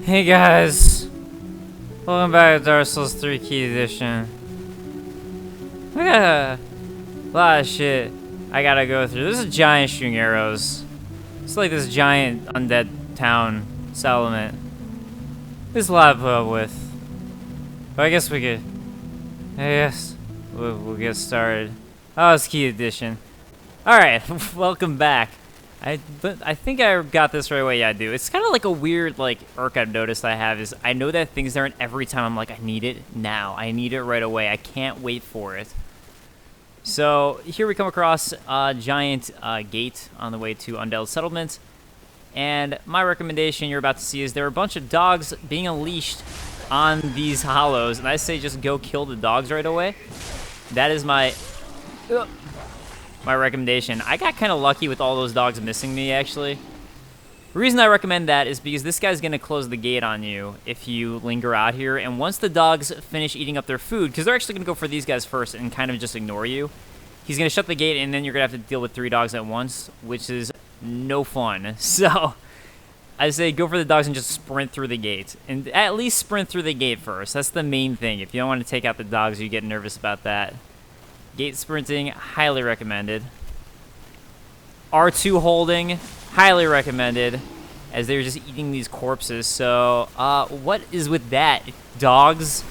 Hey guys, welcome back to Dark Souls 3 Key Edition. I got a lot of shit I gotta go through. This is giant shooting arrows. It's like this giant undead town settlement. There's a lot to put up with. But I guess we'll get started. Oh, it's Key Edition. Alright, welcome back. I think I got this right away. Yeah, I do. It's kind of like a weird irk I've noticed I have is I know that things aren't every time I'm like, I need it now. I need it right away. I can't wait for it. So here we come across a giant gate on the way to Undead Settlement. And my recommendation you're about to see is there are a bunch of dogs being unleashed on these hollows. And I say just go kill the dogs right away. That is my recommendation. I got kind of lucky with all those dogs missing me, actually. The reason I recommend that is because this guy's going to close the gate on you if you linger out here. And once the dogs finish eating up their food, because they're actually going to go for these guys first and kind of just ignore you, he's going to shut the gate, and then you're going to have to deal with 3 dogs at once, which is no fun. So I say go for the dogs and just sprint through the gate. And at least sprint through the gate first. That's the main thing. If you don't want to take out the dogs, you get nervous about that. Gate sprinting, highly recommended. R2 holding, highly recommended, as they're just eating these corpses. So, what is with that? Dogs?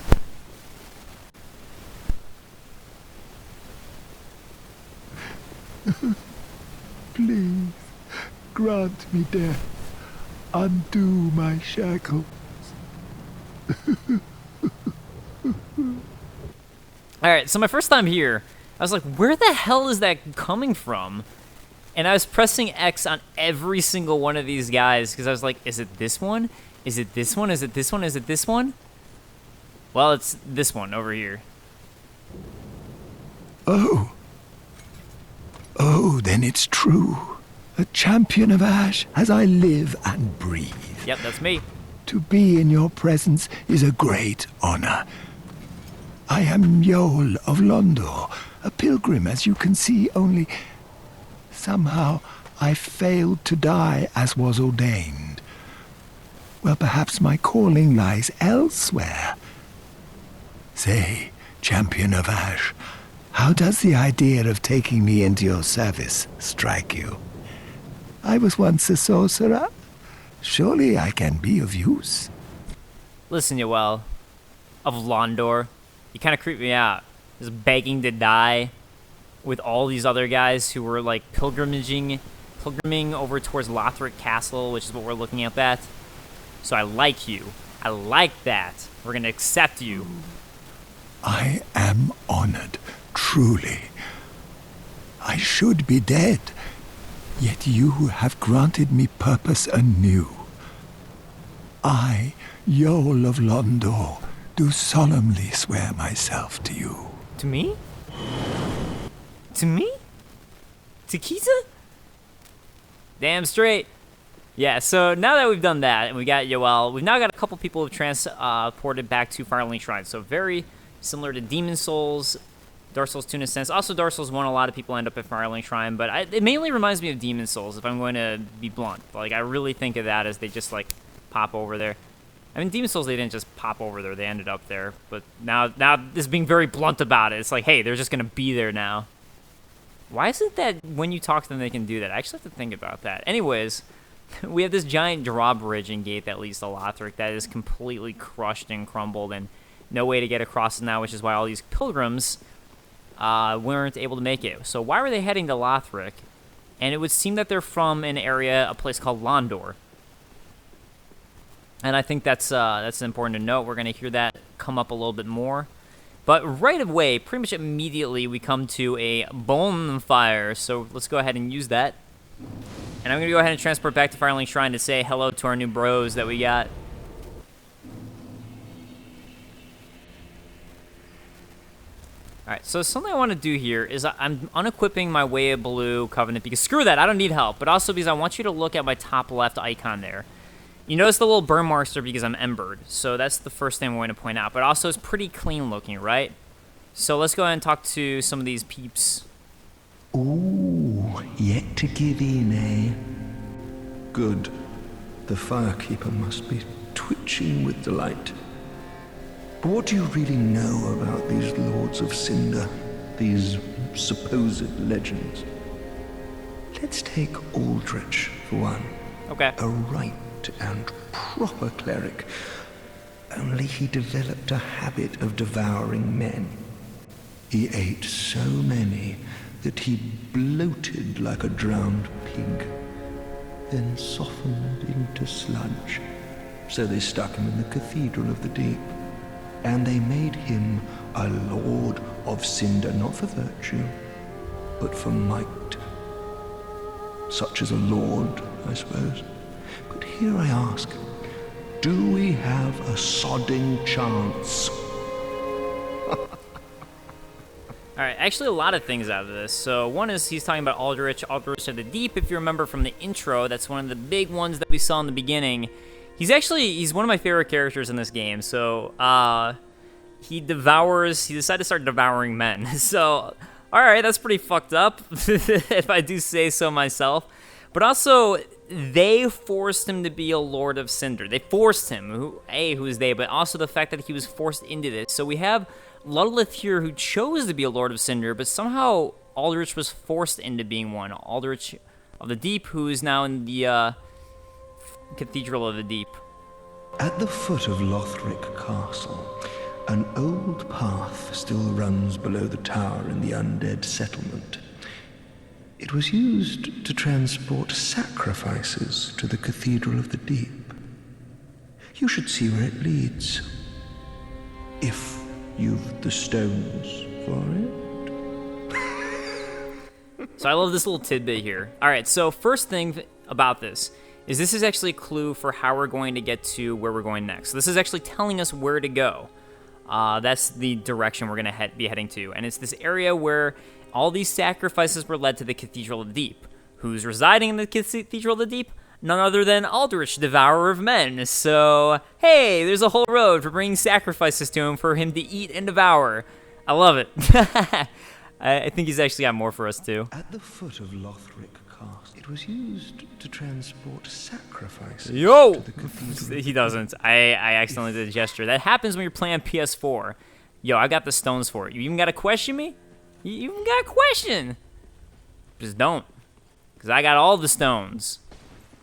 Please, grant me death. Undo my shackles. Alright, so my first time here, I was like, where the hell is that coming from? And I was pressing X on every single one of these guys, because I was like, is it this one? Is it this one? Is it this one? Is it this one? Well, it's this one over here. Oh, then it's true. A champion of Ash as I live and breathe. Yep, that's me. To be in your presence is a great honor. I am Yol of Londor, a pilgrim, as you can see, only somehow I failed to die as was ordained. Well, perhaps my calling lies elsewhere. Say, champion of Ash, how does the idea of taking me into your service strike you? I was once a sorcerer. Surely I can be of use. Listen, Yoel, of Londor, you kind of creep me out. Just begging to die with all these other guys who were pilgriming over towards Lothric Castle, which is what we're looking at that. So I like you. I like that. We're gonna accept you. I am honored, truly. I should be dead, yet you have granted me purpose anew. I, Yol of Londor, do solemnly swear myself to you. To me? To me? To Kita? Damn straight. Yeah, so now that we've done that, and we got Yoel, we've now got a couple people who've transported back to Firelink Shrine. So very similar to Demon Souls, Dark Souls 2 in a sense. Also, Dark Souls 1, a lot of people end up at Firelink Shrine, but it mainly reminds me of Demon Souls, if I'm going to be blunt. I really think of that as they just, pop over there. I mean, Demon Souls, they didn't just pop over there. They ended up there. But now this being very blunt about it. It's like, hey, they're just going to be there now. Why is it that when you talk to them, they can do that? I actually have to think about that. Anyways, we have this giant drawbridge and gate that leads to Lothric that is completely crushed and crumbled and no way to get across now, which is why all these pilgrims weren't able to make it. So why were they heading to Lothric? And it would seem that they're from an area, a place called Londor. And I think that's important to note. We're going to hear that come up a little bit more. But right away, pretty much immediately, we come to a bonfire. So let's go ahead and use that. And I'm going to go ahead and transport back to Firelink Shrine to say hello to our new bros that we got. Alright, so something I want to do here is I'm unequipping my Way of Blue Covenant because screw that, I don't need help. But also because I want you to look at my top left icon there. You notice the little burn marks there because I'm embered. So that's the first thing I'm going to point out. But also it's pretty clean looking, right? So let's go ahead and talk to some of these peeps. Ooh, yet to give in, eh? Good. The firekeeper must be twitching with delight. But what do you really know about these Lords of Cinder, these supposed legends? Let's take Aldrich for one. Okay. A right and proper cleric. Only he developed a habit of devouring men. He ate so many that he bloated like a drowned pig, then softened into sludge. So they stuck him in the Cathedral of the Deep, and they made him a Lord of Cinder, not for virtue, but for might. Such as a lord, I suppose. But here I ask, do we have a sodding chance? All right, actually a lot of things out of this. So one is he's talking about Aldrich of the Deep. If you remember from the intro, that's one of the big ones that we saw in the beginning. He's one of my favorite characters in this game. So he decided to start devouring men. So, all right, that's pretty fucked up, if I do say so myself. But also, they forced him to be a Lord of Cinder. They forced him. Who is they? But also the fact that he was forced into this. So we have Lullaby here, who chose to be a Lord of Cinder, but somehow Aldrich was forced into being one. Aldrich of the Deep, who is now in the Cathedral of the Deep. At the foot of Lothric Castle, an old path still runs below the tower in the undead settlement. It was used to transport sacrifices to the Cathedral of the Deep. You should see where it leads, if you've the stones for it. So I love this little tidbit here. All right, so first thing about this is actually a clue for how we're going to get to where we're going next. So this is actually telling us where to go. That's the direction we're going to be heading to. And it's this area where all these sacrifices were led to the Cathedral of the Deep. Who's residing in the Cathedral of the Deep? None other than Aldrich, Devourer of Men. So, hey, there's a whole road for bringing sacrifices to him for him to eat and devour. I love it. I think he's actually got more for us, too. At the foot of Lothric Castle, it was used to transport sacrifices Yo! to the Cathedral. He doesn't. I accidentally did a gesture. That happens when you're playing PS4. Yo, I got the stones for it. You even got to question me? You even got a question? Just don't. Because I got all the stones.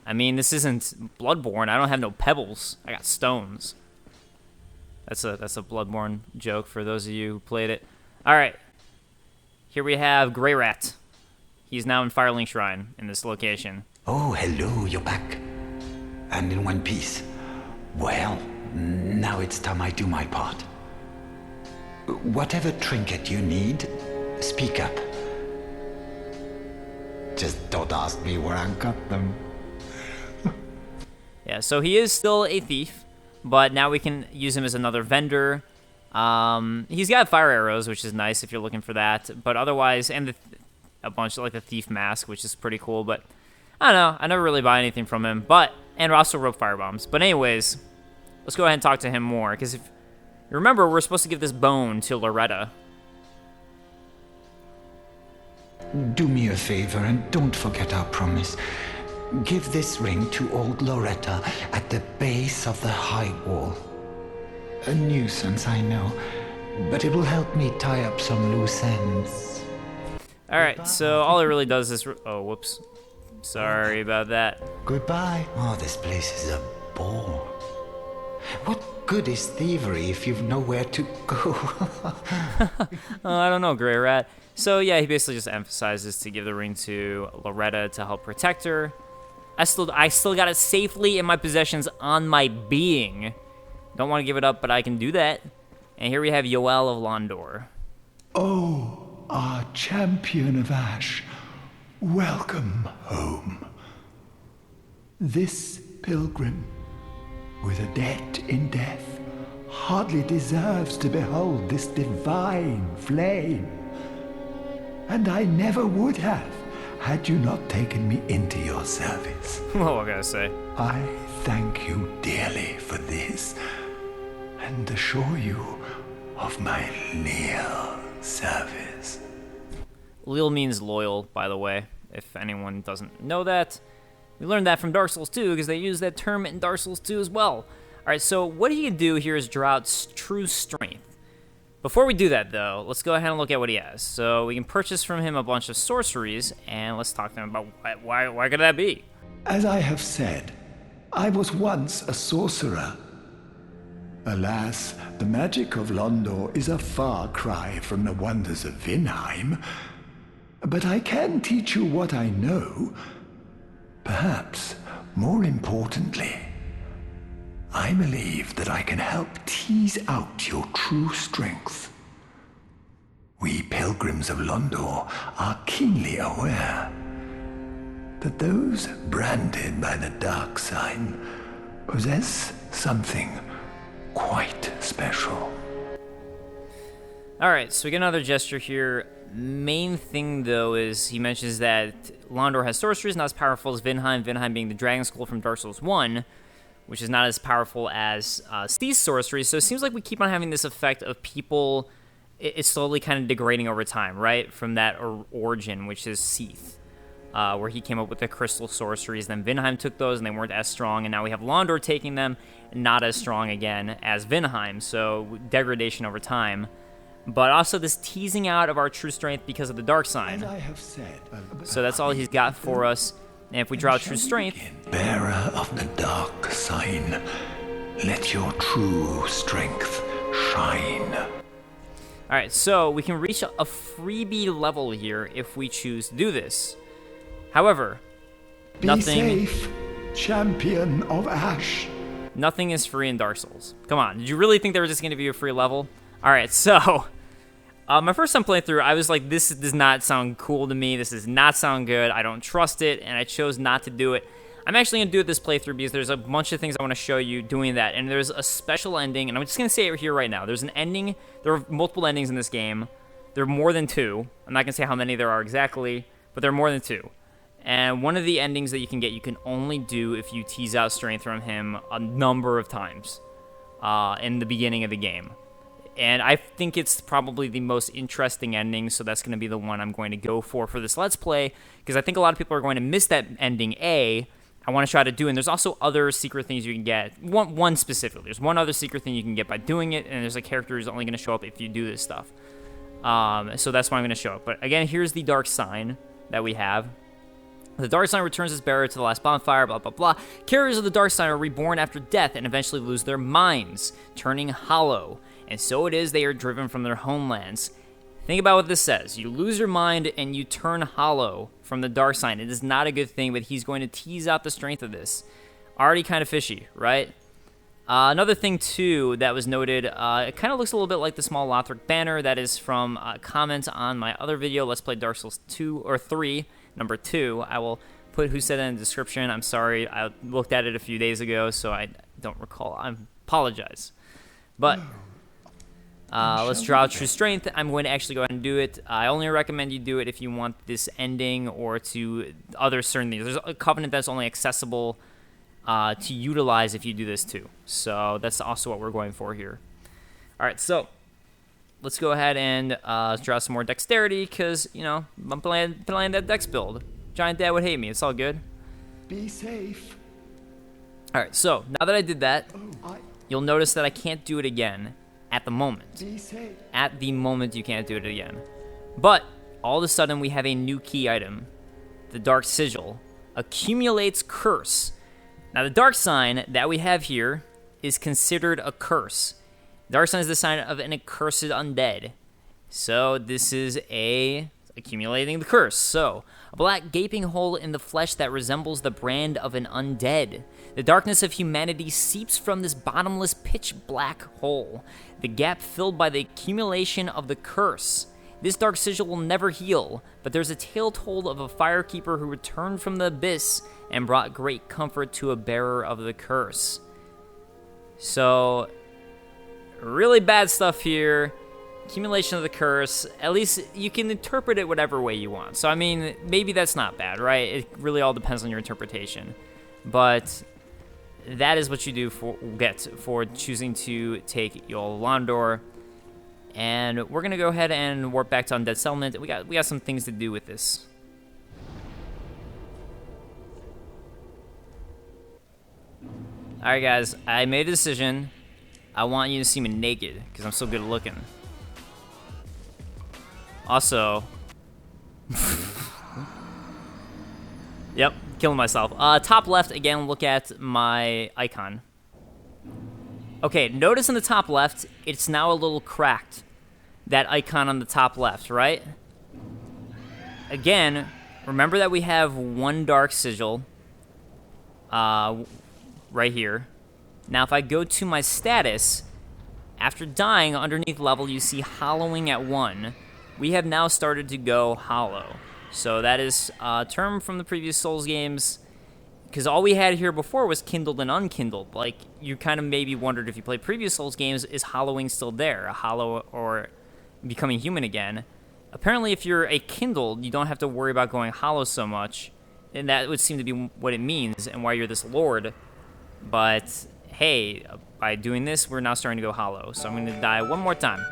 I mean, this isn't Bloodborne. I don't have no pebbles. I got stones. That's a Bloodborne joke for those of you who played it. All right. Here we have Grey Rat. He's now in Firelink Shrine in this location. Oh, hello, you're back. And in one piece. Well, now it's time I do my part. Whatever trinket you need, speak up. Just don't ask me where I got them. Yeah, so he is still a thief, but now we can use him as another vendor. He's got fire arrows, which is nice if you're looking for that. But otherwise, and a bunch of like the thief mask, which is pretty cool. But I don't know, I never really buy anything from him. And also rope fire bombs. But anyways, let's go ahead and talk to him more, because if you remember, we're supposed to give this bone to Loretta. Do me a favor and don't forget our promise. Give this ring to old Loretta at the base of the high wall. A nuisance, I know, but it will help me tie up some loose ends. Alright, so all it really does is... Oh, whoops. Sorry about that. Goodbye. Oh, this place is a bore. What good is thievery if you've nowhere to go? I don't know, Grey Rat. So yeah, he basically just emphasizes to give the ring to Loretta to help protect her. I still got it safely in my possessions on my being. Don't want to give it up, but I can do that. And here we have Yoel of Londor. Oh, our champion of Ash, welcome home. This pilgrim, with a debt in death, hardly deserves to behold this divine flame. And I never would have, had you not taken me into your service. What can I say? I thank you dearly for this, and assure you of my leal service. Leal means loyal, by the way, if anyone doesn't know that. We learned that from Dark Souls 2, because they use that term in Dark Souls 2 as well. Alright, so what he can do here is draw out True Strength. Before we do that, though, let's go ahead and look at what he has. So we can purchase from him a bunch of sorceries, and let's talk to him about why could that be? As I have said, I was once a sorcerer. Alas, the magic of Londor is a far cry from the wonders of Vinheim. But I can teach you what I know. Perhaps, more importantly, I believe that I can help tease out your true strength. We pilgrims of Londor are keenly aware that those branded by the dark sign possess something quite special. Alright, so we get another gesture here. Main thing, though, is he mentions that Londor has sorceries not as powerful as Vinheim, Vinheim being the Dragon Skull from Dark Souls 1, which is not as powerful as these sorceries. So it seems like we keep on having this effect of people, it's slowly kind of degrading over time, right? From that origin, which is Seath, where he came up with the crystal sorceries. Then Vinheim took those, and they weren't as strong. And now we have Londor taking them, not as strong again as Vinheim. So degradation over time. But also this teasing out of our true strength because of the dark sign. As I have said, So that's all he's got for us. And if we draw true strength, bearer of the dark sign, let your true strength shine. Alright, so we can reach a freebie level here if we choose to do this. However, Be safe, champion of Ash. nothing is free in Dark Souls. Come on, did you really think they were just going to be a free level? Alright, so my first time playing through, I was like, this does not sound cool to me. This does not sound good. I don't trust it, and I chose not to do it. I'm actually going to do it this playthrough because there's a bunch of things I want to show you doing that, and there's a special ending, and I'm just going to say it here right now. There's an ending. There are multiple endings in this game. There are more than 2. I'm not going to say how many there are exactly, but there are more than 2. And one of the endings that you can get, you can only do if you tease out strength from him a number of times in the beginning of the game. And I think it's probably the most interesting ending, so that's going to be the one I'm going to go for this Let's Play, because I think a lot of people are going to miss that ending, I want to try to do, and there's also other secret things you can get. One specifically. There's one other secret thing you can get by doing it, and there's a character who's only going to show up if you do this stuff. So that's why I'm going to show it. But again, here's the dark sign that we have. The dark sign returns its bearer to the last bonfire, blah, blah, blah. Carriers of the dark sign are reborn after death and eventually lose their minds, turning hollow. And so it is they are driven from their homelands. Think about what this says. You lose your mind and you turn hollow from the dark sign. It is not a good thing, but he's going to tease out the strength of this. Already kind of fishy, right? Another thing, too, that was noted, it kind of looks a little bit like the small Lothric banner. That is from comments on my other video, Let's Play Dark Souls 2 or 3, number 2. I will put who said that in the description. I'm sorry. I looked at it a few days ago, so I don't recall. I apologize. But let's draw True Strength. I'm going to actually go ahead and do it. I only recommend you do it if you want this ending or to other certain things. There's a covenant that's only accessible to utilize if you do this too. So that's also what we're going for here. All right, so let's go ahead and draw some more dexterity because, you know, I'm playing that dex build. Giant Dad would hate me. It's all good. Be safe. All right, so now that I did that, you'll notice that I can't do it again at the moment. Be safe. At the moment, you can't do it again. But all of a sudden, we have a new key item. The Dark Sigil accumulates curse. Now, the dark sign that we have here is considered a curse. Dark sign is the sign of an accursed undead. So this is accumulating the curse. So, a black gaping hole in the flesh that resembles the brand of an undead. The darkness of humanity seeps from this bottomless pitch black hole, the gap filled by the accumulation of the curse. This dark sigil will never heal, but there's a tale told of a firekeeper who returned from the abyss and brought great comfort to a bearer of the curse. So, really bad stuff here. Accumulation of the curse. At least you can interpret it whatever way you want. So, I mean, maybe that's not bad, right? It really all depends on your interpretation. But that is what you get for choosing to take Yol Londor. And we're going to go ahead and warp back to Undead Settlement. We got some things to do with this. Alright, guys. I made a decision. I want you to see me naked, because I'm so good looking. Also... Yep, killing myself. Top left, again, look at my icon. Okay, notice in the top left, it's now a little cracked. That icon on the top left, right? Again, remember that we have one dark sigil right here. Now, if I go to my status, after dying underneath level, you see hollowing at 1. We have now started to go hollow. So that is a term from the previous Souls games, because all we had here before was kindled and unkindled. Like, you kind of maybe wondered if you played previous Souls games, is hollowing still there? A hollow or becoming human again? Apparently, if you're a kindled, you don't have to worry about going hollow so much, and that would seem to be what it means and why you're this lord. But, hey, by doing this, we're now starting to go hollow. So I'm going to die one more time.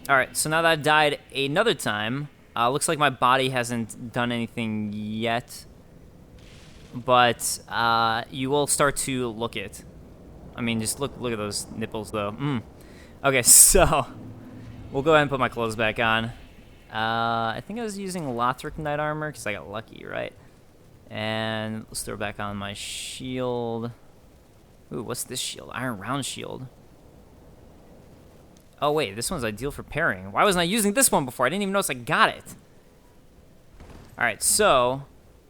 Alright, so now that I've died another time, looks like my body hasn't done anything yet. But you will start to look it. I mean, just look at those nipples, though. Okay, so we'll go ahead and put my clothes back on. I think I was using Lothric Knight Armor because I got lucky, right? And let's throw back on my shield. Ooh, what's this shield? Iron Round Shield. Oh, wait, this one's ideal for parrying. Why wasn't I using this one before? I didn't even notice I got it. Alright, so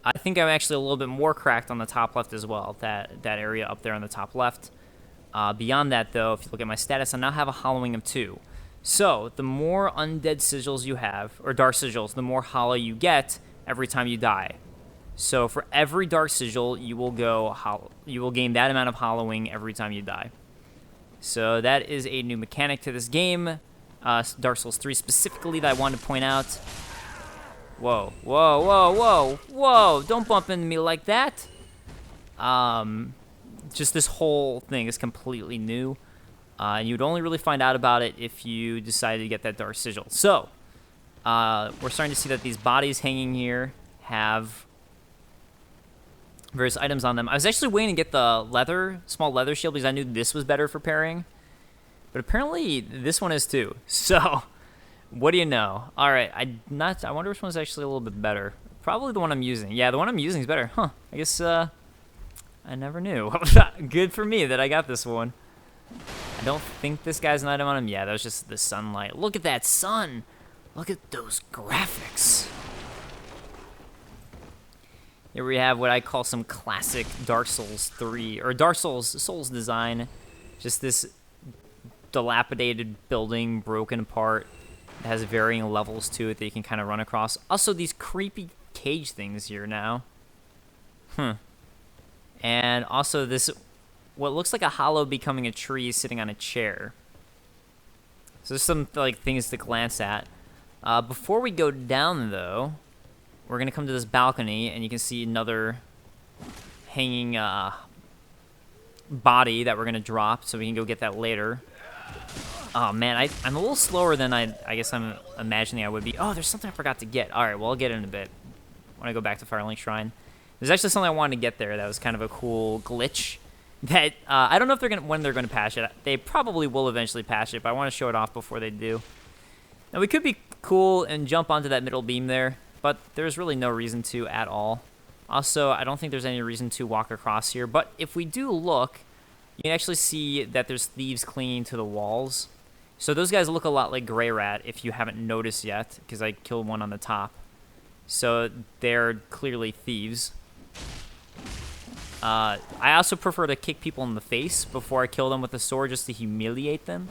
I think I'm actually a little bit more cracked on the top left as well. That area up there on the top left. Beyond that, though, if you look at my status, I now have a hollowing of 2. So, the more undead sigils you have, or dark sigils, the more hollow you get every time you die. So, for every dark sigil, you will gain that amount of hollowing every time you die. So that is a new mechanic to this game, Dark Souls 3 specifically, that I wanted to point out. Whoa, whoa, whoa, whoa, whoa, don't bump into me like that. Just this whole thing is completely new, and you'd only really find out about it if you decided to get that Dark Sigil. So, we're starting to see that these bodies hanging here have various items on them. I was actually waiting to get the small leather shield because I knew this was better for parrying. But apparently this one is too. So, what do you know? Alright, I wonder which one's actually a little bit better. Probably the one I'm using. Yeah, the one I'm using is better. Huh. I guess, I never knew. Good for me that I got this one. I don't think this guy's an item on him. Yeah, that was just the sunlight. Look at that sun! Look at those graphics. Here we have what I call some classic Dark Souls 3, or Dark Souls design. Just this dilapidated building, broken apart. It has varying levels to it that you can kind of run across. Also, these creepy cage things here now. And also this, what looks like a hollow becoming a tree sitting on a chair. So there's some like things to glance at. Before we go down, though, we're going to come to this balcony, and you can see another hanging body that we're going to drop, so we can go get that later. Oh, man, I'm a little slower than I guess I'm imagining I would be. Oh, there's something I forgot to get. All right, well, I'll get it in a bit when I go back to Firelink Shrine. There's actually something I wanted to get there that was kind of a cool glitch that I don't know if when they're going to patch it. They probably will eventually patch it, but I want to show it off before they do. Now, we could be cool and jump onto that middle beam there, but there's really no reason to at all. Also, I don't think there's any reason to walk across here, but if we do look, you can actually see that there's thieves clinging to the walls. So those guys look a lot like Grey Rat, if you haven't noticed yet, because I killed one on the top. So they're clearly thieves. I also prefer to kick people in the face before I kill them with a sword, just to humiliate them.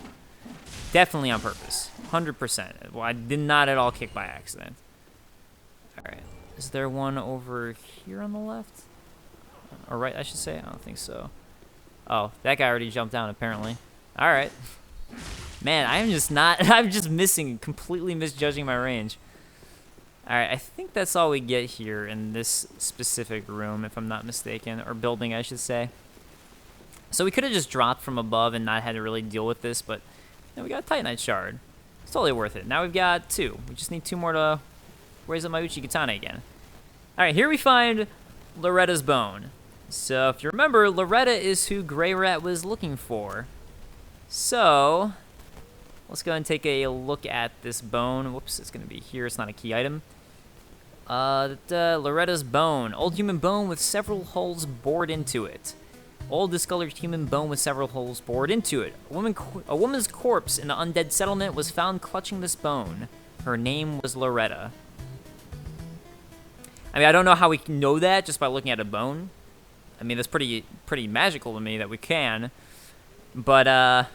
Definitely on purpose. 100%. Well, I did not at all kick by accident. Alright. Is there one over here on the left? Or right, I should say? I don't think so. Oh, that guy already jumped down, apparently. Alright. Man, I'm just completely misjudging my range. Alright, I think that's all we get here in this specific room, if I'm not mistaken. Or building, I should say. So we could have just dropped from above and not had to really deal with this, but we got a Titanite Shard. It's totally worth it. Now we've got 2. We just need 2 more to Where's the Mauchi Katana again? Alright, here we find Loretta's bone. So, if you remember, Loretta is who Grey Rat was looking for. So, let's go and take a look at this bone. Whoops, it's going to be here. It's not a key item. Loretta's bone. Old human bone with several holes bored into it. Old discolored human bone with several holes bored into it. A woman's corpse in the undead settlement was found clutching this bone. Her name was Loretta. I mean, I don't know how we can know that just by looking at a bone. I mean, that's pretty magical to me that we can. But,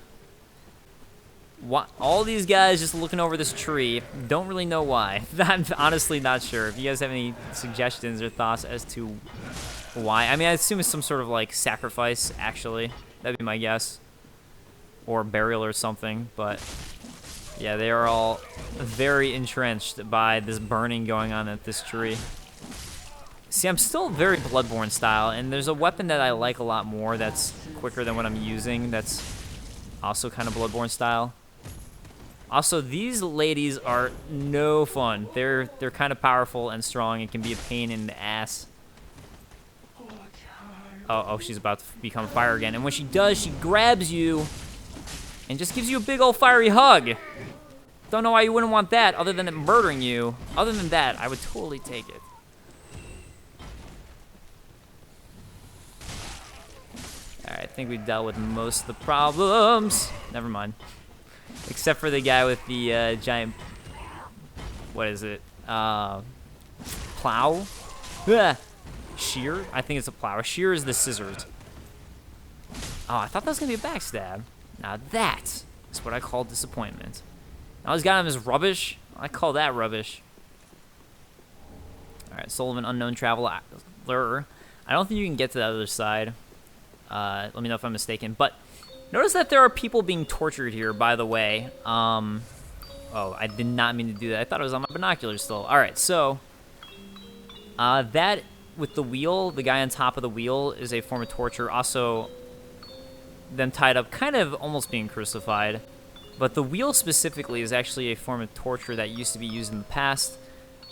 all these guys just looking over this tree, don't really know why. I'm honestly not sure. If you guys have any suggestions or thoughts as to why. I mean, I assume it's some sort of, like, sacrifice, actually. That'd be my guess. Or burial or something, but yeah, they are all very entrenched by this burning going on at this tree. See, I'm still very Bloodborne style, and there's a weapon that I like a lot more that's quicker than what I'm using that's also kind of Bloodborne style. Also, these ladies are no fun. They're kind of powerful and strong and can be a pain in the ass. Oh, she's about to become fire again. And when she does, she grabs you and just gives you a big old fiery hug. Don't know why you wouldn't want that other than it murdering you. Other than that, I would totally take it. Alright, I think we dealt with most of the problems. Never mind. Except for the guy with the giant... What is it? Plow? Shear? I think it's a plow. A shear is the scissors. Oh, I thought that was going to be a backstab. Now that is what I call disappointment. Now he's got him as rubbish. I call that rubbish. Alright, soul of an unknown traveler. I don't think you can get to the other side. Let me know if I'm mistaken. But notice that there are people being tortured here, by the way. Oh, I did not mean to do that. I thought it was on my binoculars still. Alright, so that with the wheel, the guy on top of the wheel, is a form of torture. Also, them tied up, kind of almost being crucified. But the wheel specifically is actually a form of torture that used to be used in the past.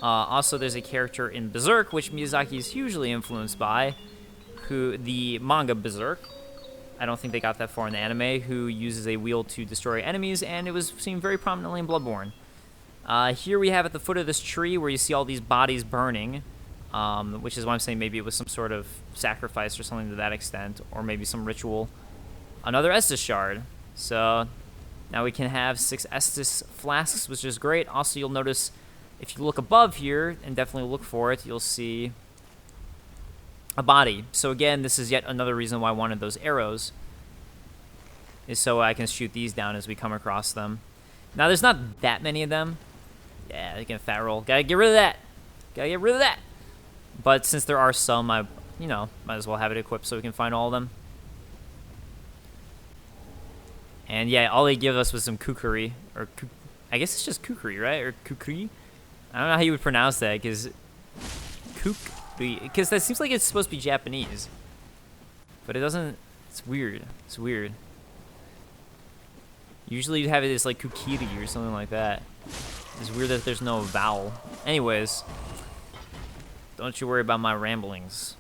Also, there's a character in Berserk, which Miyazaki is hugely influenced by, the manga Berserk. I don't think they got that far in the anime, who uses a wheel to destroy enemies, and it was seen very prominently in Bloodborne. Here we have at the foot of this tree where you see all these bodies burning, which is why I'm saying maybe it was some sort of sacrifice or something to that extent, or maybe some ritual. Another Estus shard. So now we can have 6 Estus flasks, which is great. Also, you'll notice if you look above here, and definitely look for it, you'll see a body. So again, this is yet another reason why I wanted those arrows, is so I can shoot these down as we come across them. Now, there's not that many of them. Yeah, they can fat roll. Gotta get rid of that. Gotta get rid of that. But since there are some, I, might as well have it equipped so we can find all of them. And yeah, all they give us was some kukuri, or I guess it's just kukuri, right? Or kukuri? I don't know how you would pronounce that, because that seems like it's supposed to be Japanese. But it doesn't, it's weird. It's weird. Usually you'd have it as like kukiri or something like that. It's weird that there's no vowel. Anyways, don't you worry about my ramblings.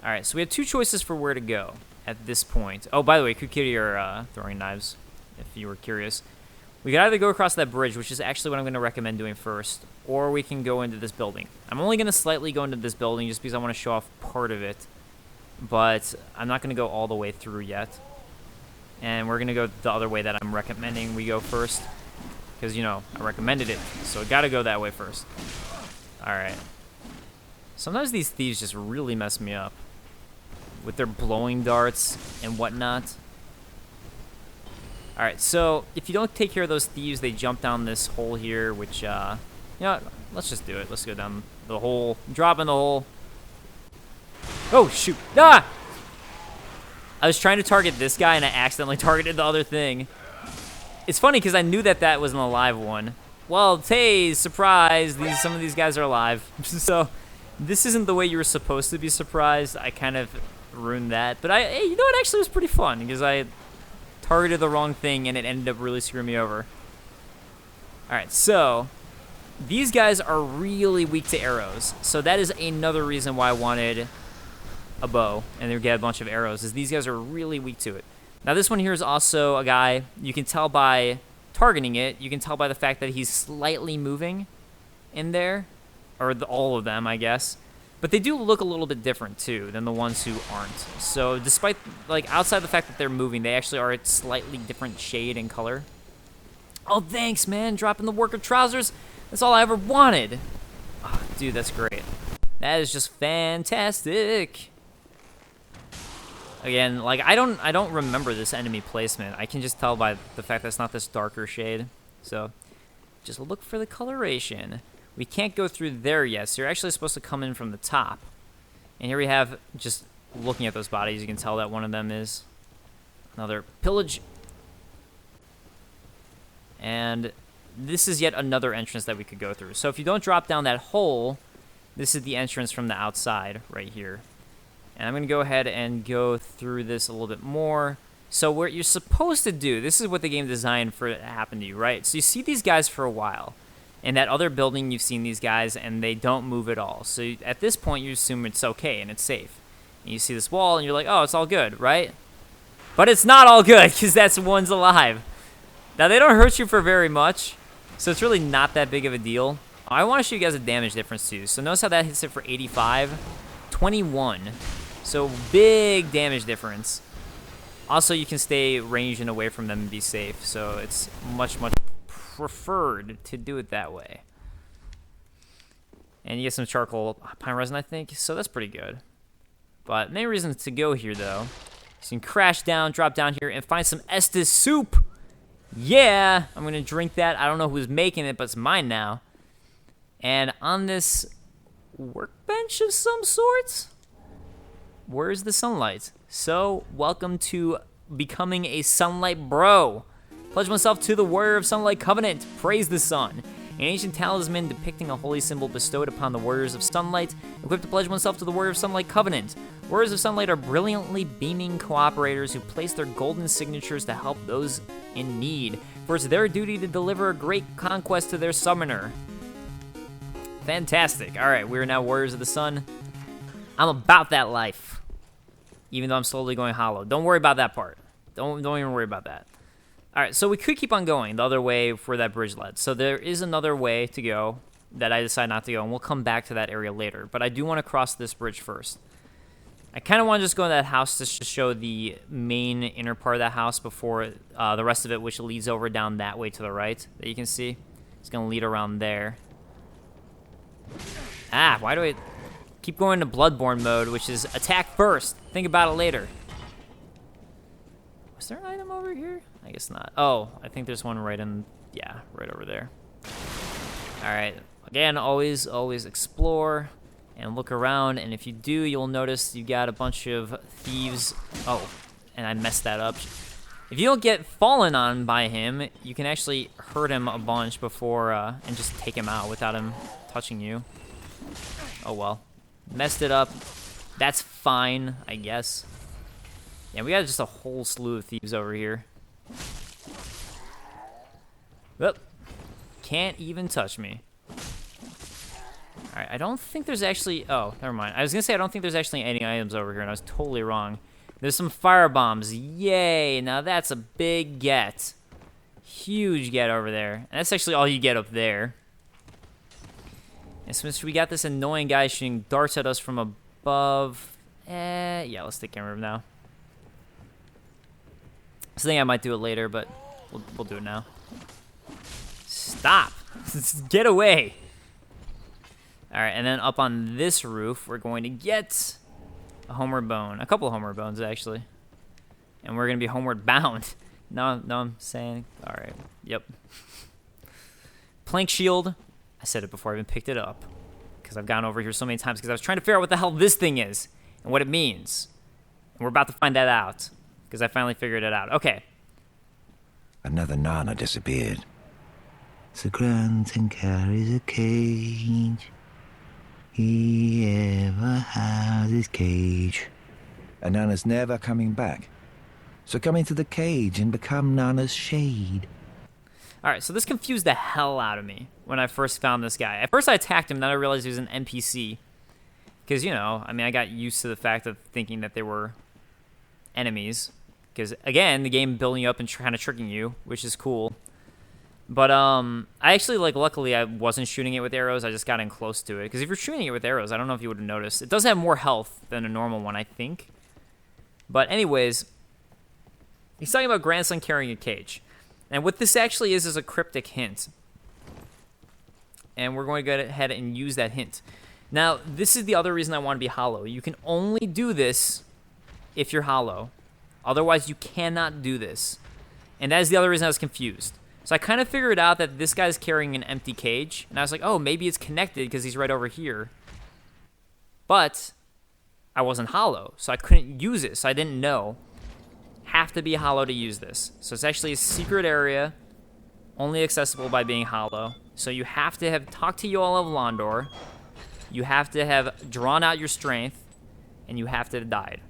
Alright, so we have 2 choices for where to go at this point. Oh, by the way, kukiri are throwing knives, if you were curious. We could either go across that bridge, which is actually what I'm going to recommend doing first, or we can go into this building. I'm only going to slightly go into this building just because I want to show off part of it, but I'm not going to go all the way through yet. And we're going to go the other way that I'm recommending we go first, because, I recommended it, so I got to go that way first. Alright. Sometimes these thieves just really mess me up with their blowing darts and whatnot. Alright, so if you don't take care of those thieves, they jump down this hole here, which, you know what? Let's just do it. Let's go down the hole. Drop in the hole. Oh, shoot. Ah! I was trying to target this guy, and I accidentally targeted the other thing. It's funny, because I knew that that was an alive one. Well, hey, surprise. Some of these guys are alive. So, this isn't the way you were supposed to be surprised. I kind of ruined that. But, hey, you know what? Actually, it was pretty fun, because I targeted the wrong thing and it ended up really screwing me over. Alright, so these guys are really weak to arrows. So that is another reason why I wanted a bow and they get a bunch of arrows, is these guys are really weak to it. Now this one here is also a guy, you can tell by targeting it, you can tell by the fact that he's slightly moving in there, or all of them, I guess. But they do look a little bit different too than the ones who aren't. So despite, like, outside the fact that they're moving, they actually are a slightly different shade and color. Oh, thanks, man, dropping the worker trousers. That's all I ever wanted. Oh, dude, that's great. That is just fantastic. Again, like, I don't remember this enemy placement. I can just tell by the fact that it's not this darker shade. So just look for the coloration. We can't go through there yet, so you're actually supposed to come in from the top. And here we have, just looking at those bodies, you can tell that one of them is another pillage. And this is yet another entrance that we could go through. So if you don't drop down that hole, this is the entrance from the outside right here. And I'm going to go ahead and go through this a little bit more. So what you're supposed to do, this is what the game designed for it to happen to you, right? So you see these guys for a while. In that other building, you've seen these guys, and they don't move at all. So at this point, you assume it's okay and it's safe. And you see this wall, and you're like, oh, it's all good, right? But it's not all good, because that's one's alive. Now, they don't hurt you for very much, so it's really not that big of a deal. I want to show you guys a damage difference, too. So notice how that hits it for 85, 21. So big damage difference. Also, you can stay ranged and away from them and be safe. So it's much, much preferred to do it that way. And you get some charcoal pine resin, I think. So that's pretty good. But main reason to go here, though, is you can crash down, drop down here, and find some Estes soup. Yeah, I'm going to drink that. I don't know who's making it, but it's mine now. And on this workbench of some sort, where's the sunlight? So, welcome to becoming a sunlight bro. Pledge myself to the warrior of sunlight covenant. Praise the sun. An ancient talisman depicting a holy symbol bestowed upon the warriors of sunlight. Equipped to pledge oneself to the warrior of sunlight covenant. Warriors of sunlight are brilliantly beaming cooperators who place their golden signatures to help those in need. For it's their duty to deliver a great conquest to their summoner. Fantastic. All right, we are now warriors of the sun. I'm about that life, even though I'm slowly going hollow. Don't worry about that part. Don't even worry about that. All right, so we could keep on going the other way where that bridge led. So there is another way to go that I decide not to go, and we'll come back to that area later. But I do want to cross this bridge first. I kind of want to just go in that house to show the main inner part of that house before the rest of it, which leads over down that way to the right that you can see. It's going to lead around there. Ah, why do I keep going to Bloodborne mode, which is attack first? Think about it later. Was there an item over here? I guess not. Oh, I think there's one right in, yeah, right over there. All right, again, always explore and look around, and if you do, you'll notice you got a bunch of thieves. Oh, and I messed that up. If you don't get fallen on by him, you can actually hurt him a bunch before, and just take him out without him touching you. Oh well, messed it up. That's fine, I guess. Yeah, we got just a whole slew of thieves over here. Whoop. Can't even touch me. Alright, I don't think there's actually... Oh, never mind. I was going to say I don't think there's actually any items over here, and I was totally wrong. There's some fire bombs. Yay! Now that's a big get. Huge get over there. And that's actually all you get up there. And since we got this annoying guy shooting darts at us from above... yeah, let's take care of him now. I think I might do it later, but we'll do it now. Stop! Get away! Alright, and then up on this roof, we're going to get a homeward bone. A couple of homeward bones, actually. And we're going to be homeward bound. No, I'm saying... Alright, yep. Plank shield. I said it before I even picked it up. Because I've gone over here so many times because I was trying to figure out what the hell this thing is. And what it means. And we're about to find that out. Because I finally figured it out. Okay. Another Nana disappeared. Sir Granton carries a cage. He ever has his cage. And Nana's never coming back. So come into the cage and become Nana's shade. All right, so this confused the hell out of me when I first found this guy. At first I attacked him, then I realized he was an NPC. Because, you know, I mean, I got used to the fact of thinking that they were enemies. Because, again, the game building you up and kind of tricking you, which is cool. But I actually, like, luckily I wasn't shooting it with arrows. I just got in close to it. Because if you're shooting it with arrows, I don't know if you would have noticed. It does have more health than a normal one, I think. But anyways, he's talking about grandson carrying a cage. And what this actually is a cryptic hint. And we're going to go ahead and use that hint. Now, this is the other reason I want to be hollow. You can only do this if you're hollow. Otherwise, you cannot do this. And that is the other reason I was confused. So I kind of figured out that this guy's carrying an empty cage. And I was like, oh, maybe it's connected because he's right over here. But I wasn't hollow, so I couldn't use it. So I didn't know. Have to be hollow to use this. So it's actually a secret area, only accessible by being hollow. So you have to have talked to Yoel of Londor. You have to have drawn out your strength, and you have to have died.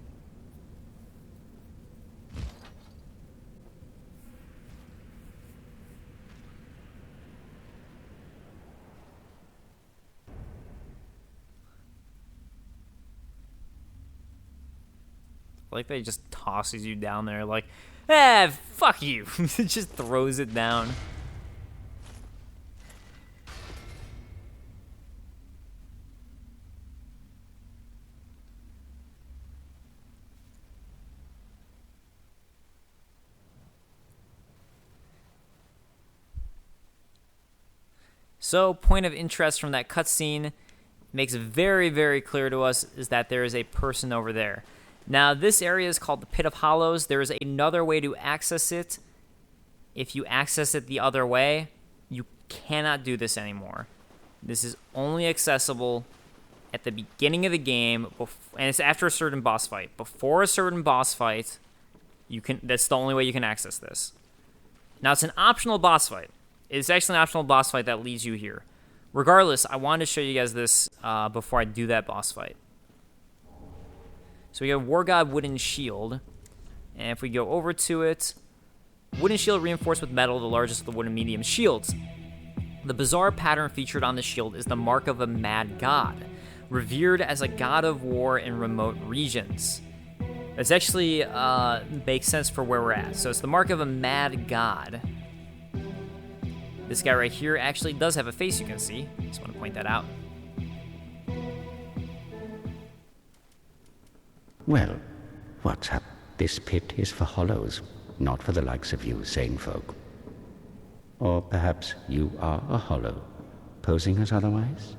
Like they just tosses you down there like, fuck you. It just throws it down. So, point of interest from that cutscene makes it very, very clear to us is that there is a person over there. Now, this area is called the Pit of Hollows. There is another way to access it. If you access it the other way, you cannot do this anymore. This is only accessible at the beginning of the game, and it's after a certain boss fight. Before a certain boss fight, that's the only way you can access this. Now, it's an optional boss fight. It's actually an optional boss fight that leads you here. Regardless, I wanted to show you guys this before I do that boss fight. So we have War God Wooden Shield. And if we go over to it, wooden shield reinforced with metal, the largest of the wooden medium shields. The bizarre pattern featured on the shield is the mark of a mad god, revered as a god of war in remote regions. This actually makes sense for where we're at. So it's the mark of a mad god. This guy right here actually does have a face, you can see. Just want to point that out. Well, what's up? This pit is for hollows, not for the likes of you sane folk. Or perhaps you are a hollow, posing as otherwise?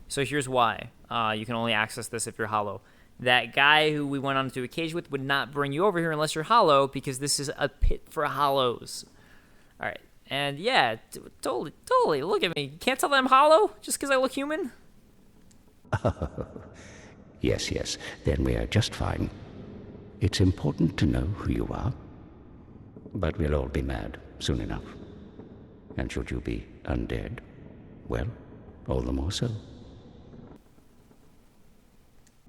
So here's why. You can only access this if you're hollow. That guy who we went onto a cage with would not bring you over here unless you're hollow, because this is a pit for hollows. All right. And yeah, totally. Look at me. You can't tell that I'm hollow just because I look human? Yes, then we are just fine. It's important to know who you are. But we'll all be mad soon enough. And should you be undead, well, all the more so.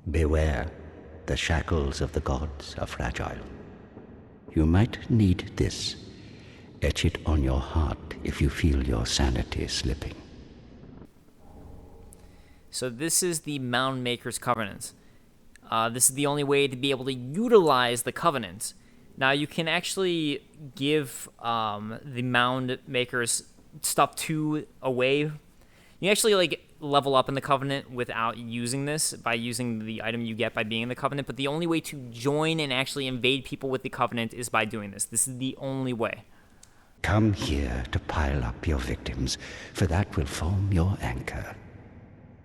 Beware, the shackles of the gods are fragile. You might need this. Etch it on your heart if you feel your sanity slipping. So this is the Mound Maker's Covenant. This is the only way to be able to utilize the Covenant. Now, you can actually give the Mound Maker's stuff away. You can actually level up in the Covenant without using this, by using the item you get by being in the Covenant, but the only way to join and actually invade people with the Covenant is by doing this. This is the only way. Come here to pile up your victims, for that will form your anchor.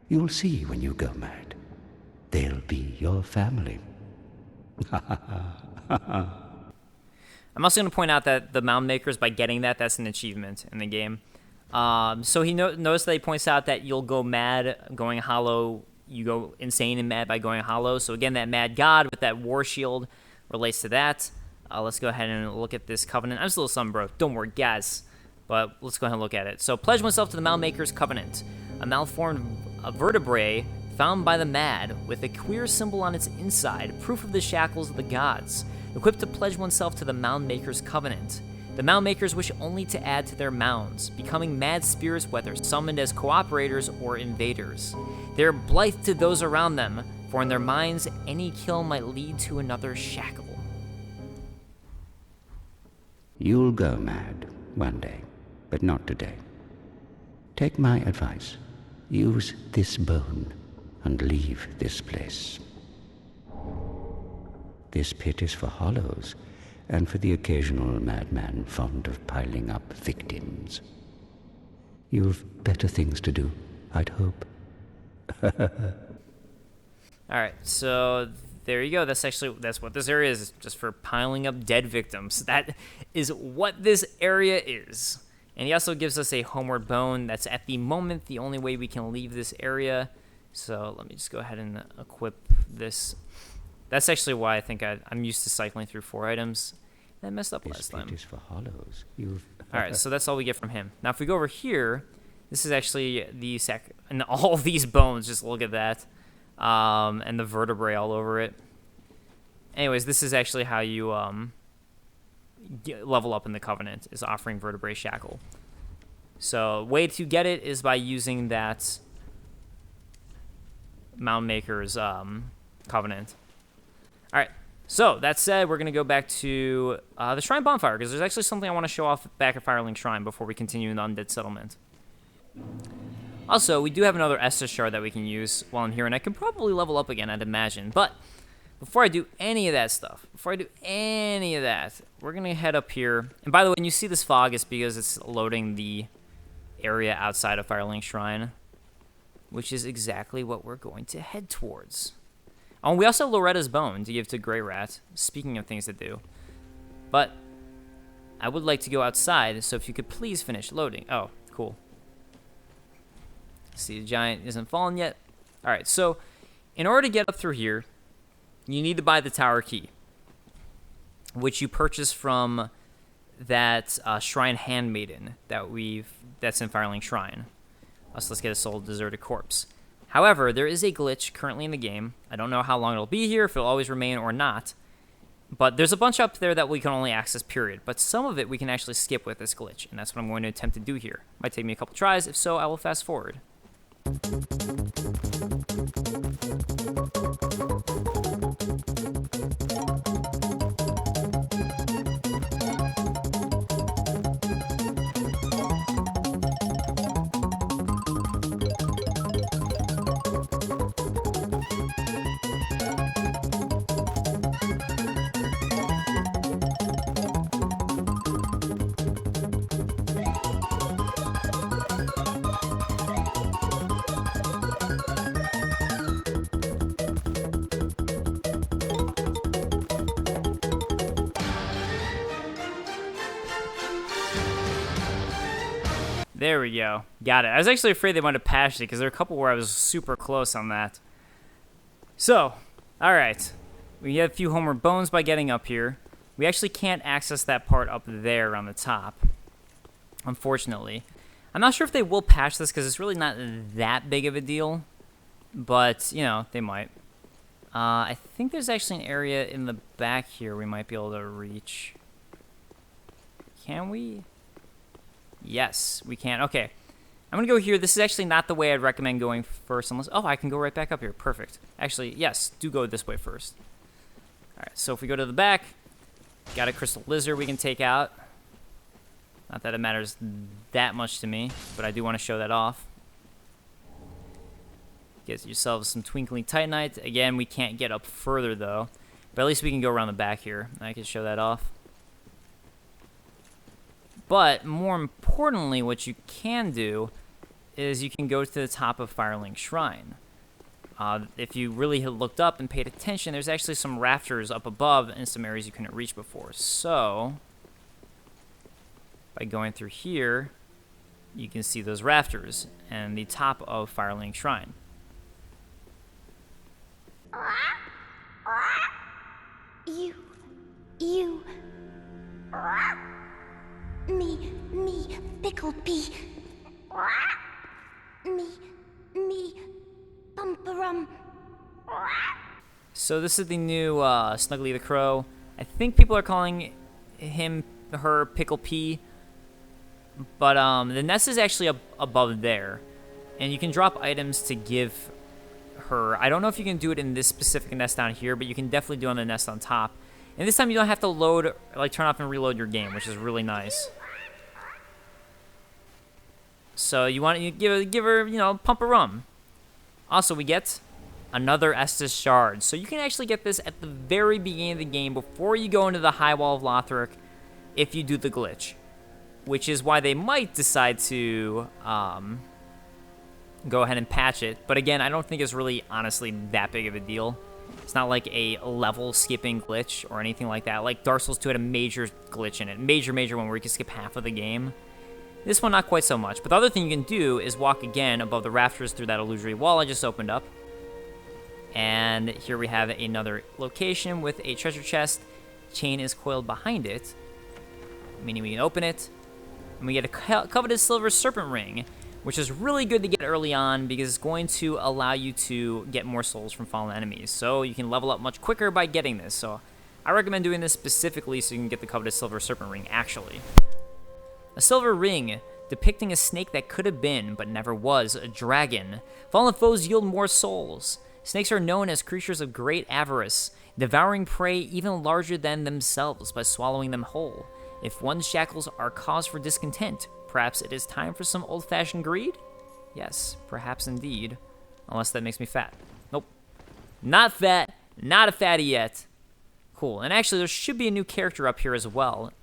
You'll see when you go mad. They'll be your family. I'm also going to point out that the Mound Makers, by getting that's an achievement in the game. So he notice that he points out that you'll go mad going hollow. You go insane and mad by going hollow. So again, that mad god with that war shield relates to that. Let's go ahead and look at this covenant. I'm just a little something, bro. Don't worry, guys. But let's go ahead and look at it. So, pledge oneself to the Mound Maker's Covenant. A malformed vertebrae found by the mad with a queer symbol on its inside, proof of the shackles of the gods. Equipped to pledge oneself to the Mound Maker's Covenant. The mound makers wish only to add to their mounds, becoming mad spirits whether summoned as cooperators or invaders. They are blithe to those around them, for in their minds, any kill might lead to another shackle. You'll go mad one day, but not today. Take my advice. Use this bone and leave this place. This pit is for hollows, and for the occasional madman fond of piling up victims. You've better things to do, I'd hope. Alright, so there you go. That's what this area is, just for piling up dead victims. That is what this area is. And he also gives us a homeward bone. That's at the moment the only way we can leave this area. So let me just go ahead and equip this. That's actually why I think I'm used to cycling through 4 items. I messed up last time. This pit is for hollows. Alright, so that's all we get from him. Now if we go over here, this is actually the and all of these bones, just look at that. And the vertebrae all over it. Anyways, this is actually how you level up in the Covenant, is offering vertebrae shackle. So way to get it is by using that Mound Maker's Covenant. Alright, so that said, we're going to go back to the Shrine Bonfire, because there's actually something I want to show off back at Firelink Shrine before we continue in the Undead Settlement. Also, we do have another Estus shard that we can use while I'm here, and I can probably level up again, I'd imagine. But before I do any of that stuff, we're going to head up here. And by the way, when you see this fog, it's because it's loading the area outside of Firelink Shrine, which is exactly what we're going to head towards. Oh, and we also have Loretta's Bone to give to Grey Rat, speaking of things to do. But I would like to go outside, so if you could please finish loading. Oh, cool. See, the giant isn't fallen yet. Alright, so in order to get up through here, you need to buy the tower key, which you purchase from that Shrine Handmaiden that's in Firelink Shrine. So let's get a Soul Deserted Corpse. However, there is a glitch currently in the game. I don't know how long it'll be here, if it'll always remain or not. But there's a bunch up there that we can only access, period. But some of it we can actually skip with this glitch, and that's what I'm going to attempt to do here. Might take me a couple tries. If so, I will fast forward. There we go. Got it. I was actually afraid they might have patched it, because there are a couple where I was super close on that. So, alright. We have a few homeward bones by getting up here. We actually can't access that part up there on the top, unfortunately. I'm not sure if they will patch this, because it's really not that big of a deal. But, you know, they might. I think there's actually an area in the back here we might be able to reach. Can we? Yes, we can. Okay. I'm going to go here. This is actually not the way I'd recommend going first, unless... Oh, I can go right back up here. Perfect. Actually, yes, do go this way first. Alright, so if we go to the back, got a Crystal Lizard we can take out. Not that it matters that much to me, but I do want to show that off. Get yourselves some Twinkling Titanite. Again, we can't get up further, though. But at least we can go around the back here. I can show that off. But more importantly, what you can do is you can go to the top of Firelink Shrine. If you really had looked up and paid attention, there's actually some rafters up above in some areas you couldn't reach before. So, by going through here, you can see those rafters and the top of Firelink Shrine. You. Me, pickled pea. Me, bumperum. So this is the new Snuggly the Crow. I think people are calling him her Pickle P. But the nest is actually above there. And you can drop items to give her. I don't know if you can do it in this specific nest down here, but you can definitely do it on the nest on top. And this time you don't have to load, like turn off and reload your game, which is really nice. So you want to give her, you know, pump a rum. Also, we get another Estus shard. So you can actually get this at the very beginning of the game before you go into the High Wall of Lothric if you do the glitch. Which is why they might decide to go ahead and patch it. But again, I don't think it's really, honestly, that big of a deal. It's not like a level skipping glitch or anything like that. Like Dark Souls 2 had a major glitch in it. Major one where you can skip half of the game. This one, not quite so much. But the other thing you can do is walk again above the rafters through that illusory wall I just opened up. And here we have another location with a treasure chest. Chain is coiled behind it, meaning we can open it. And we get a coveted silver serpent ring, which is really good to get early on because it's going to allow you to get more souls from fallen enemies. So you can level up much quicker by getting this. So I recommend doing this specifically so you can get the coveted silver serpent ring, actually. A silver ring depicting a snake that could have been, but never was, a dragon. Fallen foes yield more souls. Snakes are known as creatures of great avarice, devouring prey even larger than themselves by swallowing them whole. If one's shackles are cause for discontent, perhaps it is time for some old-fashioned greed? Yes, perhaps indeed. Unless that makes me fat. Nope. Not fat. Not a fatty yet. Cool. And actually, there should be a new character up here as well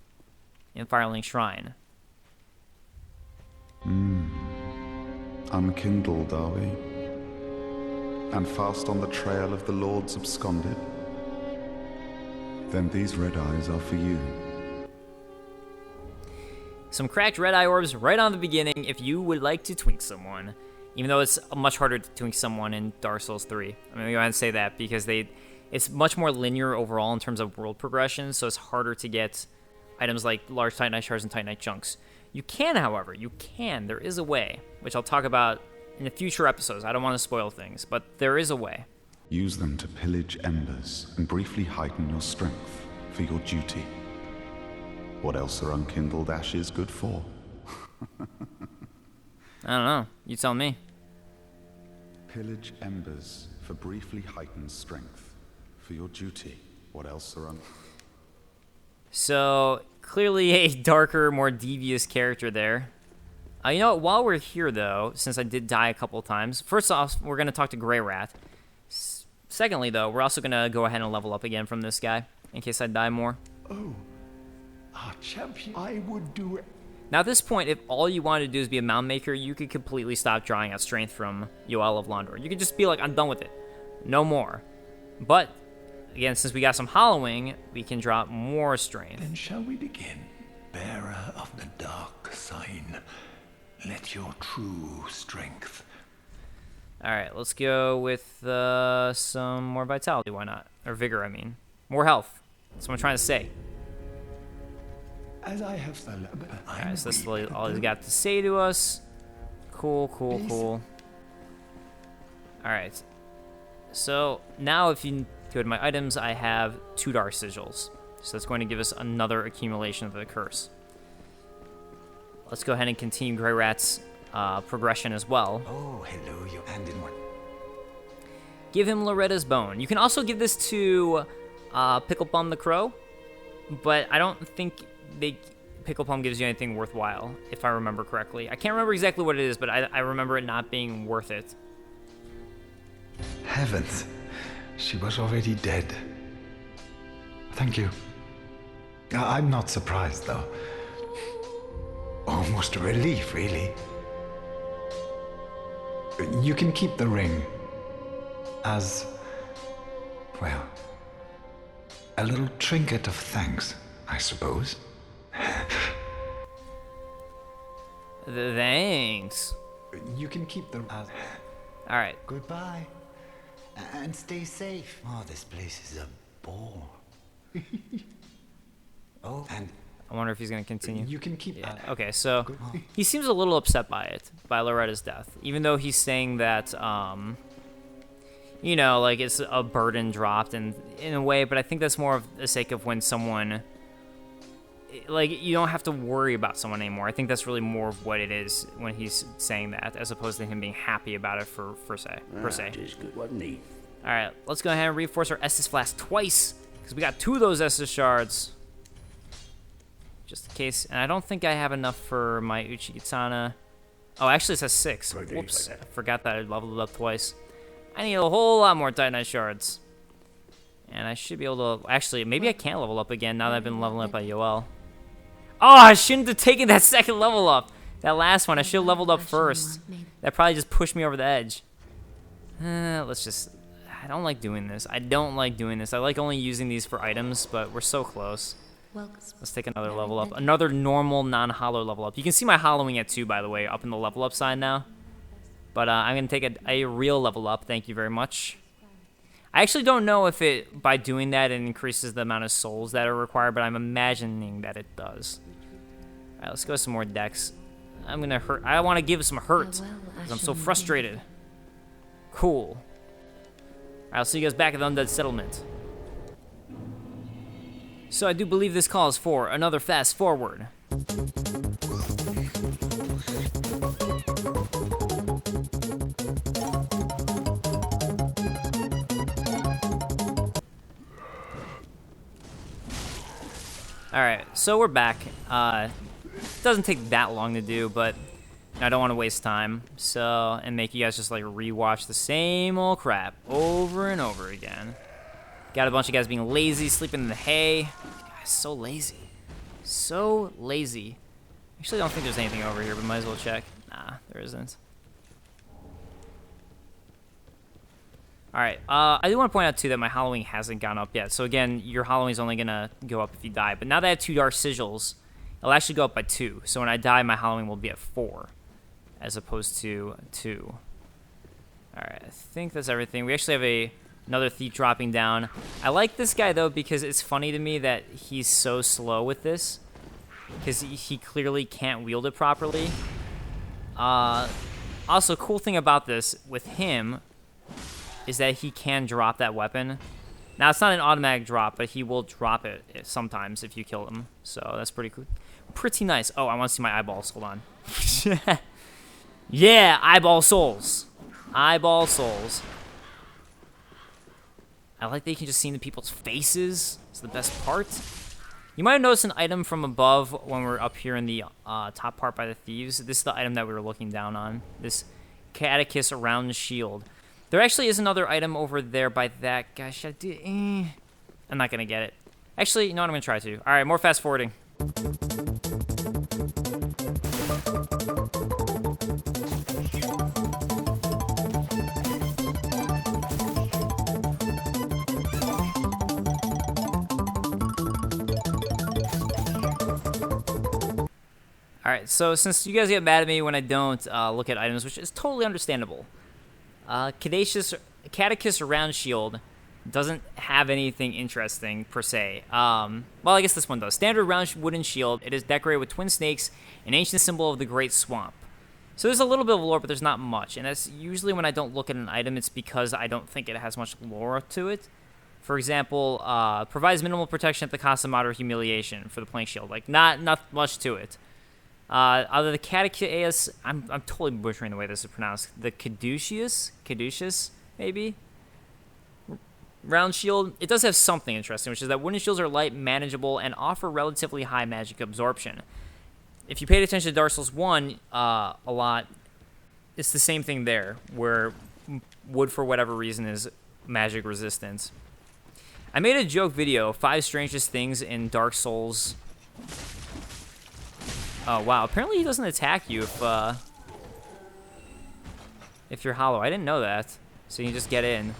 in Firelink Shrine. Unkindled, are we? And fast on the trail of the Lords absconded? Then these red eyes are for you. Some cracked red eye orbs right on the beginning if you would like to twink someone. Even though it's much harder to twink someone in Dark Souls 3. I'm going to go ahead and say that because it's much more linear overall in terms of world progression, so it's harder to get items like large Titanite shards and Titanite chunks. You can, however, there is a way, which I'll talk about in the future episodes. I don't want to spoil things, but there is a way. Use them to pillage embers and briefly heighten your strength for your duty. What else are unkindled ashes good for? I don't know. You tell me. Pillage embers for briefly heightened strength for your duty. What else are So, clearly a darker, more devious character there. You know what? While we're here, though, since I did die a couple times, first off, we're going to talk to Grey Rat. Secondly, though, we're also going to go ahead and level up again from this guy, in case I die more. Oh, our champion. I would do it. Now, at this point, if all you wanted to do is be a mound maker, you could completely stop drawing out strength from Yoel of Londor. You could just be like, I'm done with it. No more. But, again, since we got some hollowing, we can drop more strength. Then shall we begin? Bearer of the dark sign, let your true strength. Alright, let's go with some more vitality, why not? Or vigor, I mean. More health. That's what I'm trying to say. As I have Alright, so that's all he's got to say to us. Cool. Alright. So, now if you go to my items, I have 2 Dark Sigils. So that's going to give us another accumulation of the curse. Let's go ahead and continue Grey Rat's progression as well. Oh, hello, you hand in one. Give him Loretta's Bone. You can also give this to Pickle Plum the Crow, but I don't think Pickle Plum gives you anything worthwhile, if I remember correctly. I can't remember exactly what it is, but I remember it not being worth it. Heavens, she was already dead. Thank you. I'm not surprised, though. Almost a relief, really. You can keep the ring as, well, a little trinket of thanks, I suppose. Thanks. You can keep the... All right. Goodbye. And stay safe. Oh, this place is a bore. Oh, and... I wonder if he's going to continue. You can keep Yeah. that. Okay, so he seems a little upset by Loretta's death, even though he's saying that, you know, like it's a burden dropped in a way, but I think that's more of the sake of when someone like, you don't have to worry about someone anymore. I think that's really more of what it is when he's saying that, as opposed to him being happy about it per se. It's good, wasn't he? All right, let's go ahead and reinforce our Estus Flask twice, because we got 2 of those Estus Shards. Just in case. And I don't think I have enough for my Uchikitsana. Oh, actually it says 6. Whoops, I forgot that I leveled it up twice. I need a whole lot more Titanite Shards. And I should be able to... Actually, maybe I can't level up again now that I've been leveling up by Yoel. Oh, I shouldn't have taken that second level up. That last one, I should have leveled up first. That probably just pushed me over the edge. Let's just... I don't like doing this. I like only using these for items, but we're so close. Let's take another level up. Another normal, non-hollow level up. You can see my hollowing at 2, by the way, up in the level up side now. But I'm going to take a real level up. Thank you very much. I actually don't know if it, by doing that, it increases the amount of souls that are required, but I'm imagining that it does. Alright, let's go with some more decks. I'm gonna hurt. I want to give some hurt, because I'm so frustrated. Cool. Alright, I'll see you guys back at the Undead Settlement. So I do believe this calls for another fast forward. Alright, so we're back. Doesn't take that long to do, but I don't want to waste time. So, and make you guys just like rewatch the same old crap over and over again. Got a bunch of guys being lazy, sleeping in the hay. Guys, so lazy. So lazy. Actually, I don't think there's anything over here, but might as well check. Nah, there isn't. Alright, I do want to point out, too, that my hollowing hasn't gone up yet. So, again, your hollowing is only going to go up if you die. But now that I have 2 dark sigils, it'll actually go up by 2. So when I die, my hollowing will be at 4, as opposed to 2. Alright, I think that's everything. We actually have another thief dropping down. I like this guy, though, because it's funny to me that he's so slow with this. Because he clearly can't wield it properly. Also, cool thing about this with him is that he can drop that weapon. Now, it's not an automatic drop, but he will drop it sometimes if you kill him. So that's pretty cool. Pretty nice. Oh, I want to see my eyeballs. Hold on. Yeah, eyeball souls. Eyeball souls. I like that you can just see the people's faces. It's the best part. You might have noticed an item from above when we're up here in the top part by the thieves. This is the item that we were looking down on. This Catechus round shield. There actually is another item over there by that guy. Should I do... I'm not going to get it. Actually, you know what? I'm going to try to. All right, more fast forwarding. Alright, so since you guys get mad at me when I don't look at items, which is totally understandable, Catechus Round Shield doesn't have anything interesting, per se. Well, I guess this one does. Standard round wooden shield. It is decorated with twin snakes, an ancient symbol of the Great Swamp. So there's a little bit of lore, but there's not much. And that's usually when I don't look at an item, it's because I don't think it has much lore to it. For example, provides minimal protection at the cost of moderate humiliation for the plank shield. Like, not much to it. Out of the Catechus, I'm totally butchering the way this is pronounced. The Caduceus, maybe? Round shield, it does have something interesting, which is that wooden shields are light, manageable, and offer relatively high magic absorption. If you paid attention to Dark Souls 1 a lot, it's the same thing there, where wood, for whatever reason, is magic resistant. I made a joke video, 5 strangest things in Dark Souls. Oh, wow. Apparently he doesn't attack you if you're hollow. I didn't know that. So you can just get in.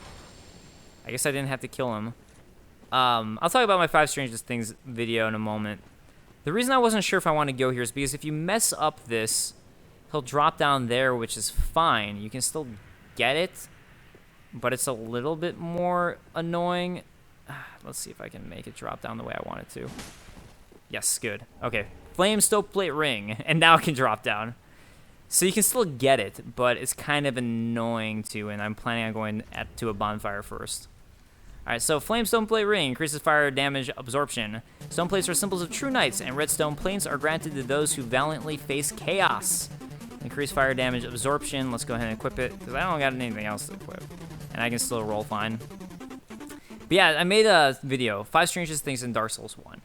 I guess I didn't have to kill him. I'll talk about my 5 strangest things video in a moment. The reason I wasn't sure if I want to go here is because if you mess up this, he'll drop down there, which is fine. You can still get it, but it's a little bit more annoying. Let's see if I can make it drop down the way I want it to. Yes, good. Okay. Flame Stoke Plate Ring, and now it can drop down. So you can still get it, but it's kind of annoying too, and I'm planning on going to a bonfire first. Alright, so flame stone plate ring increases fire damage absorption. Stone plates are symbols of true knights, and red stone plates are granted to those who valiantly face chaos. Increase fire damage absorption. Let's go ahead and equip it, because I don't got anything else to equip. And I can still roll fine. But yeah, I made a video, 5 strangest things in Dark Souls 1.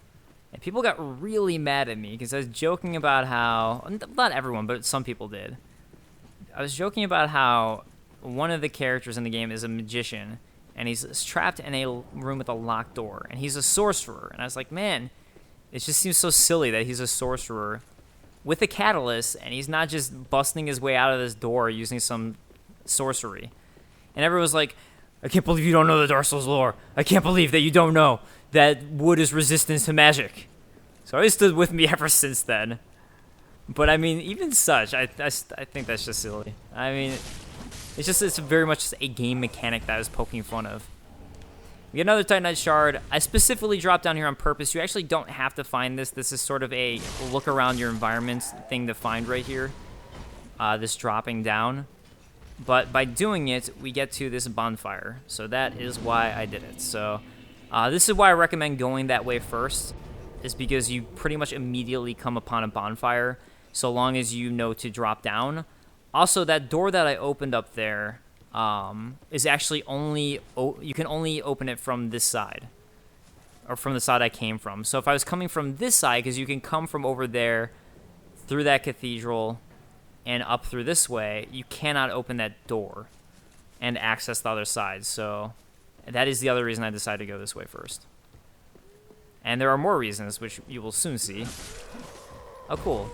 And people got really mad at me, because I was joking about how, not everyone, but some people did. I was joking about how one of the characters in the game is a magician, and he's trapped in a room with a locked door, and he's a sorcerer. And I was like, man, it just seems so silly that he's a sorcerer with a catalyst, and he's not just busting his way out of this door using some sorcery. And everyone was like, I can't believe you don't know the Dark Souls lore. I can't believe that you don't know that wood is resistant to magic. So he stood with me ever since then. But I mean, even such, I think that's just silly. I mean, it's very much just a game mechanic that I was poking fun of. We get another Titanite shard. I specifically dropped down here on purpose. You actually don't have to find this. This is sort of a look around your environment thing to find right here. This dropping down. But by doing it, we get to this bonfire. So that is why I did it. So this is why I recommend going that way first, is because you pretty much immediately come upon a bonfire so long as you know to drop down. Also, that door that I opened up there is actually you can only open it from this side, or from the side I came from. So if I was coming from this side, because you can come from over there through that cathedral and up through this way, you cannot open that door and access the other side. So that is the other reason I decided to go this way first. And there are more reasons, which you will soon see. Oh, cool.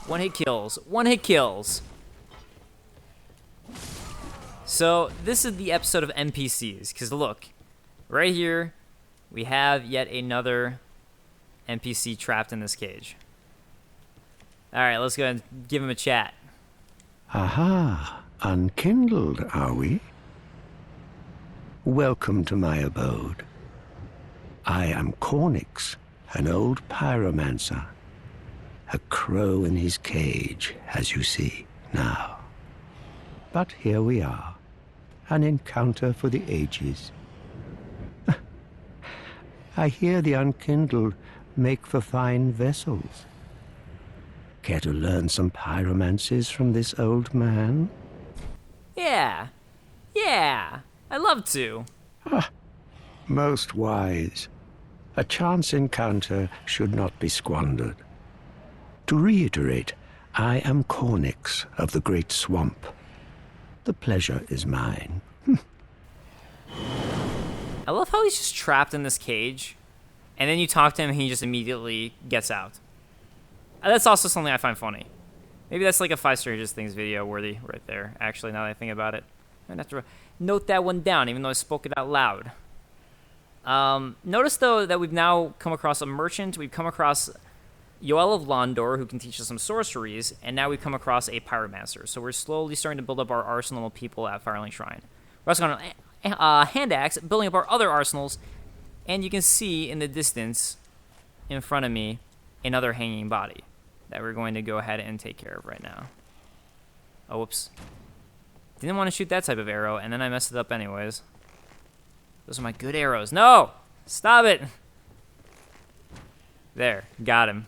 One hit kills. One hit kills. So this is the episode of NPCs, because look, right here, we have yet another NPC trapped in this cage. All right, let's go ahead and give him a chat. Aha, unkindled, are we? Welcome to my abode. I am Cornix, an old pyromancer. A crow in his cage, as you see now. But here we are, an encounter for the ages. I hear the unkindled make for fine vessels. Care to learn some pyromancies from this old man? Yeah, I'd love to. Most wise. A chance encounter should not be squandered. To reiterate, I am Cornix of the Great Swamp. The pleasure is mine. I love how he's just trapped in this cage, and then you talk to him and he just immediately gets out. That's also something I find funny. Maybe that's like a 5 Strangest Things video worthy right there, actually, now that I think about it. I'm going to have to note that one down, even though I spoke it out loud. Notice, though, that we've now come across a merchant. We've come across Yoel of Londor, who can teach us some sorceries, and now we've come across a pyromancer. So we're slowly starting to build up our arsenal of people at Firelink Shrine. We're also going to hand axe, building up our other arsenals, and you can see in the distance, in front of me, another hanging body that we're going to go ahead and take care of right now. Oh, whoops. Didn't want to shoot that type of arrow, and then I messed it up anyways. Those are my good arrows. No! Stop it! There. Got him.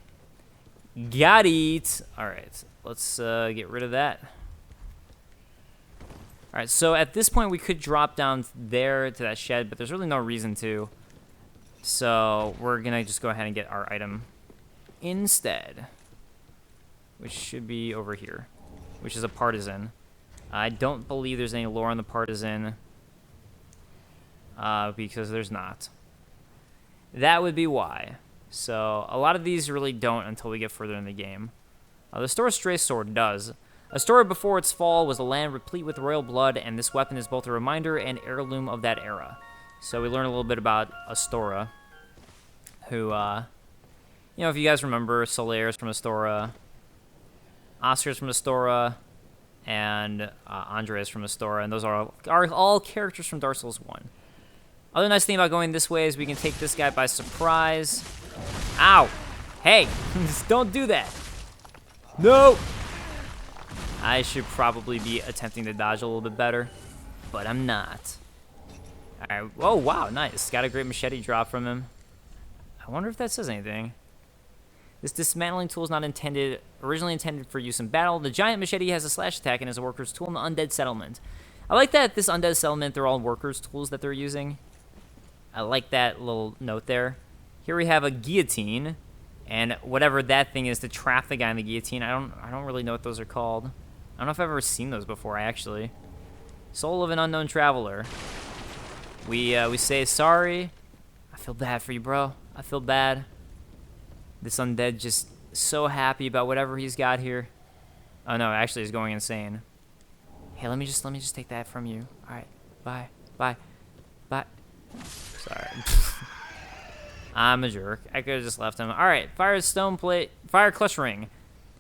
Got it! Alright. Let's get rid of that. Alright, so at this point we could drop down there to that shed, but there's really no reason to. So we're going to just go ahead and get our item instead, which should be over here, which is a partisan. I don't believe there's any lore on the partisan, because there's not. That would be why. So a lot of these really don't until we get further in the game. The Astora's Stray Sword does. Astora before its fall was a land replete with royal blood, and this weapon is both a reminder and heirloom of that era. So we learn a little bit about Astora, who, if you guys remember, Solaire's from Astora, Oscar's from Astora, and Andre's from Astora, and those are all characters from Dark Souls 1. Other nice thing about going this way is we can take this guy by surprise. Ow! Hey! Don't do that! No! I should probably be attempting to dodge a little bit better, but I'm not. Alright, oh wow, nice. Got a great machete drop from him. I wonder if that says anything. This dismantling tool is not originally intended for use in battle. The giant machete has a slash attack and is a worker's tool in the undead settlement. I like that this undead settlement, they're all workers' tools that they're using. I like that little note there. Here we have a guillotine, and whatever that thing is to trap the guy in the guillotine. I don't really know what those are called. I don't know if I've ever seen those before, actually. Soul of an unknown traveler. We say sorry. I feel bad for you, bro. I feel bad. This undead just so happy about whatever he's got here. Oh no, actually he's going insane. Hey, let me just take that from you. All right, bye, bye, bye. Sorry. I'm a jerk. I could have just left him. All right, fire stone plate, fire clutch ring.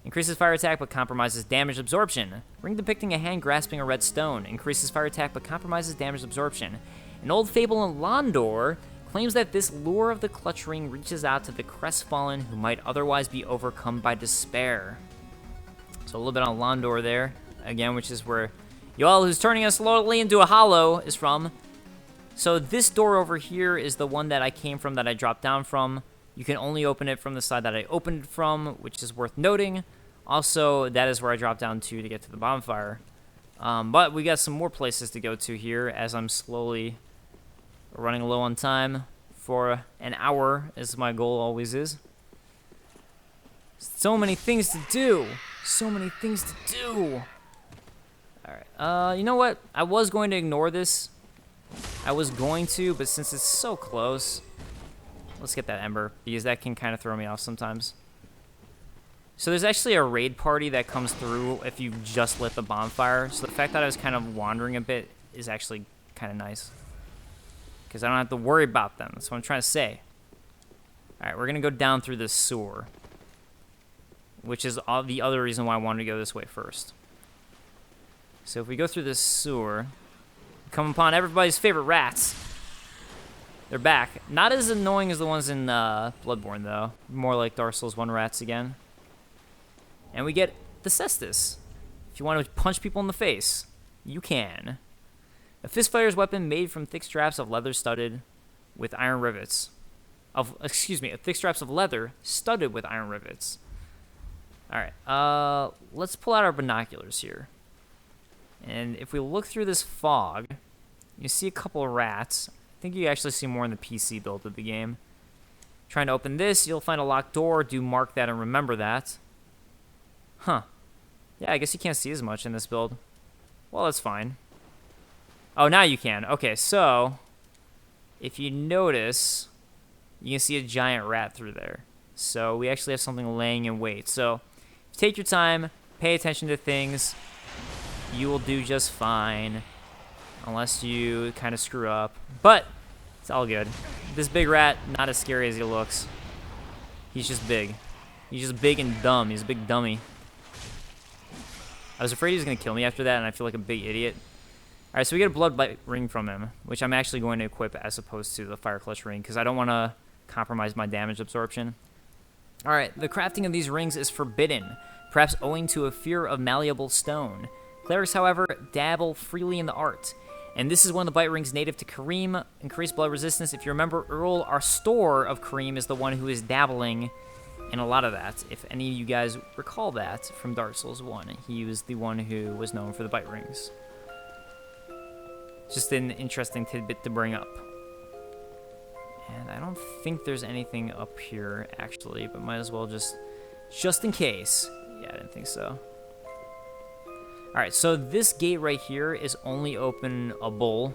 Increases fire attack but compromises damage absorption. Ring depicting a hand grasping a red stone. Increases fire attack but compromises damage absorption. An old fable in Londor claims that this lure of the clutch ring reaches out to the crestfallen who might otherwise be overcome by despair. So a little bit on Londor there, again, which is where Yoel, who's turning us slowly into a hollow, is from. So this door over here is the one that I came from, that I dropped down from. You can only open it from the side that I opened from, which is worth noting. Also, that is where I dropped down to get to the bonfire. But we got some more places to go to here as I'm slowly running low on time for an hour, as my goal always is. So many things to do. So many things to do. Alright, you know what? I was going to ignore this. I was going to, but since it's so close, let's get that ember, because that can kind of throw me off sometimes. So there's actually a raid party that comes through if you just lit the bonfire. So the fact that I was kind of wandering a bit is actually kind of nice, because I don't have to worry about them. That's what I'm trying to say. Alright, we're going to go down through this sewer, which is the other reason why I wanted to go this way first. So if we go through this sewer, we come upon everybody's favorite rats. They're back. Not as annoying as the ones in Bloodborne, though. More like Dark Souls 1 rats again. And we get the cestus. If you want to punch people in the face, you can. A fistfighter's weapon made from thick straps of leather studded with iron rivets. Thick straps of leather studded with iron rivets. Alright, let's pull out our binoculars here. And if we look through this fog, you see a couple of rats. I think you actually see more in the PC build of the game. Trying to open this, you'll find a locked door. Do mark that and remember that. Huh. Yeah, I guess you can't see as much in this build. Well, that's fine. Oh, now you can. Okay, so if you notice, you can see a giant rat through there. So we actually have something laying in wait. So take your time, pay attention to things. You will do just fine, unless you kind of screw up. But it's all good. This big rat, not as scary as he looks. He's just big. He's just big and dumb. He's a big dummy. I was afraid he was going to kill me after that, and I feel like a big idiot. Alright, so we get a blood bite ring from him, which I'm actually going to equip as opposed to the fire clutch ring, because I don't want to compromise my damage absorption. Alright, the crafting of these rings is forbidden, perhaps owing to a fear of malleable stone. Clerics, however, dabble freely in the art. And this is one of the bite rings native to Kareem. Increased blood resistance. If you remember, Earl, our store of Kareem, is the one who is dabbling in a lot of that. If any of you guys recall that from Dark Souls 1, he was the one who was known for the bite rings. Just an interesting tidbit to bring up. And I don't think there's anything up here, actually, but might as well just in case. Yeah, I didn't think so. Alright, so this gate right here is only openable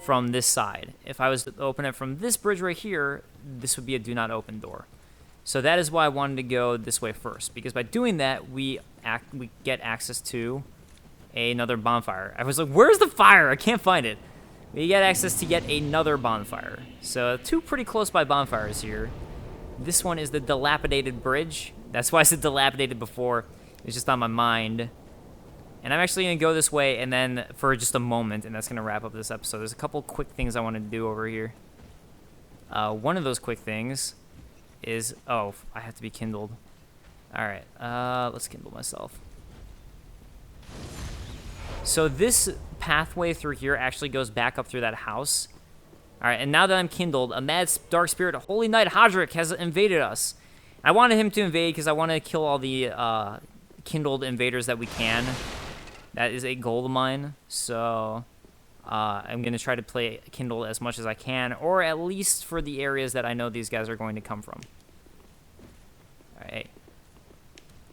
from this side. If I was to open it from this bridge right here, this would be a do not open door. So that is why I wanted to go this way first, because by doing that, we get access to another bonfire. I was like, where's the fire? I can't find it. We get access to yet another bonfire. So two pretty close by bonfires here. This one is the dilapidated bridge. That's why I said dilapidated before. It's just on my mind. And I'm actually going to go this way and then for just a moment, and that's going to wrap up this episode. There's a couple quick things I want to do over here. One of those quick things is... Oh, I have to be kindled. Alright, let's kindle myself. So this pathway through here actually goes back up through that house. Alright, and now that I'm kindled, a mad dark spirit, Holy Knight Hodrick, has invaded us. I wanted him to invade because I want to kill all the kindled invaders that we can. That is a goal of mine. So I'm going to try to play kindled as much as I can, or at least for the areas that I know these guys are going to come from. Alright.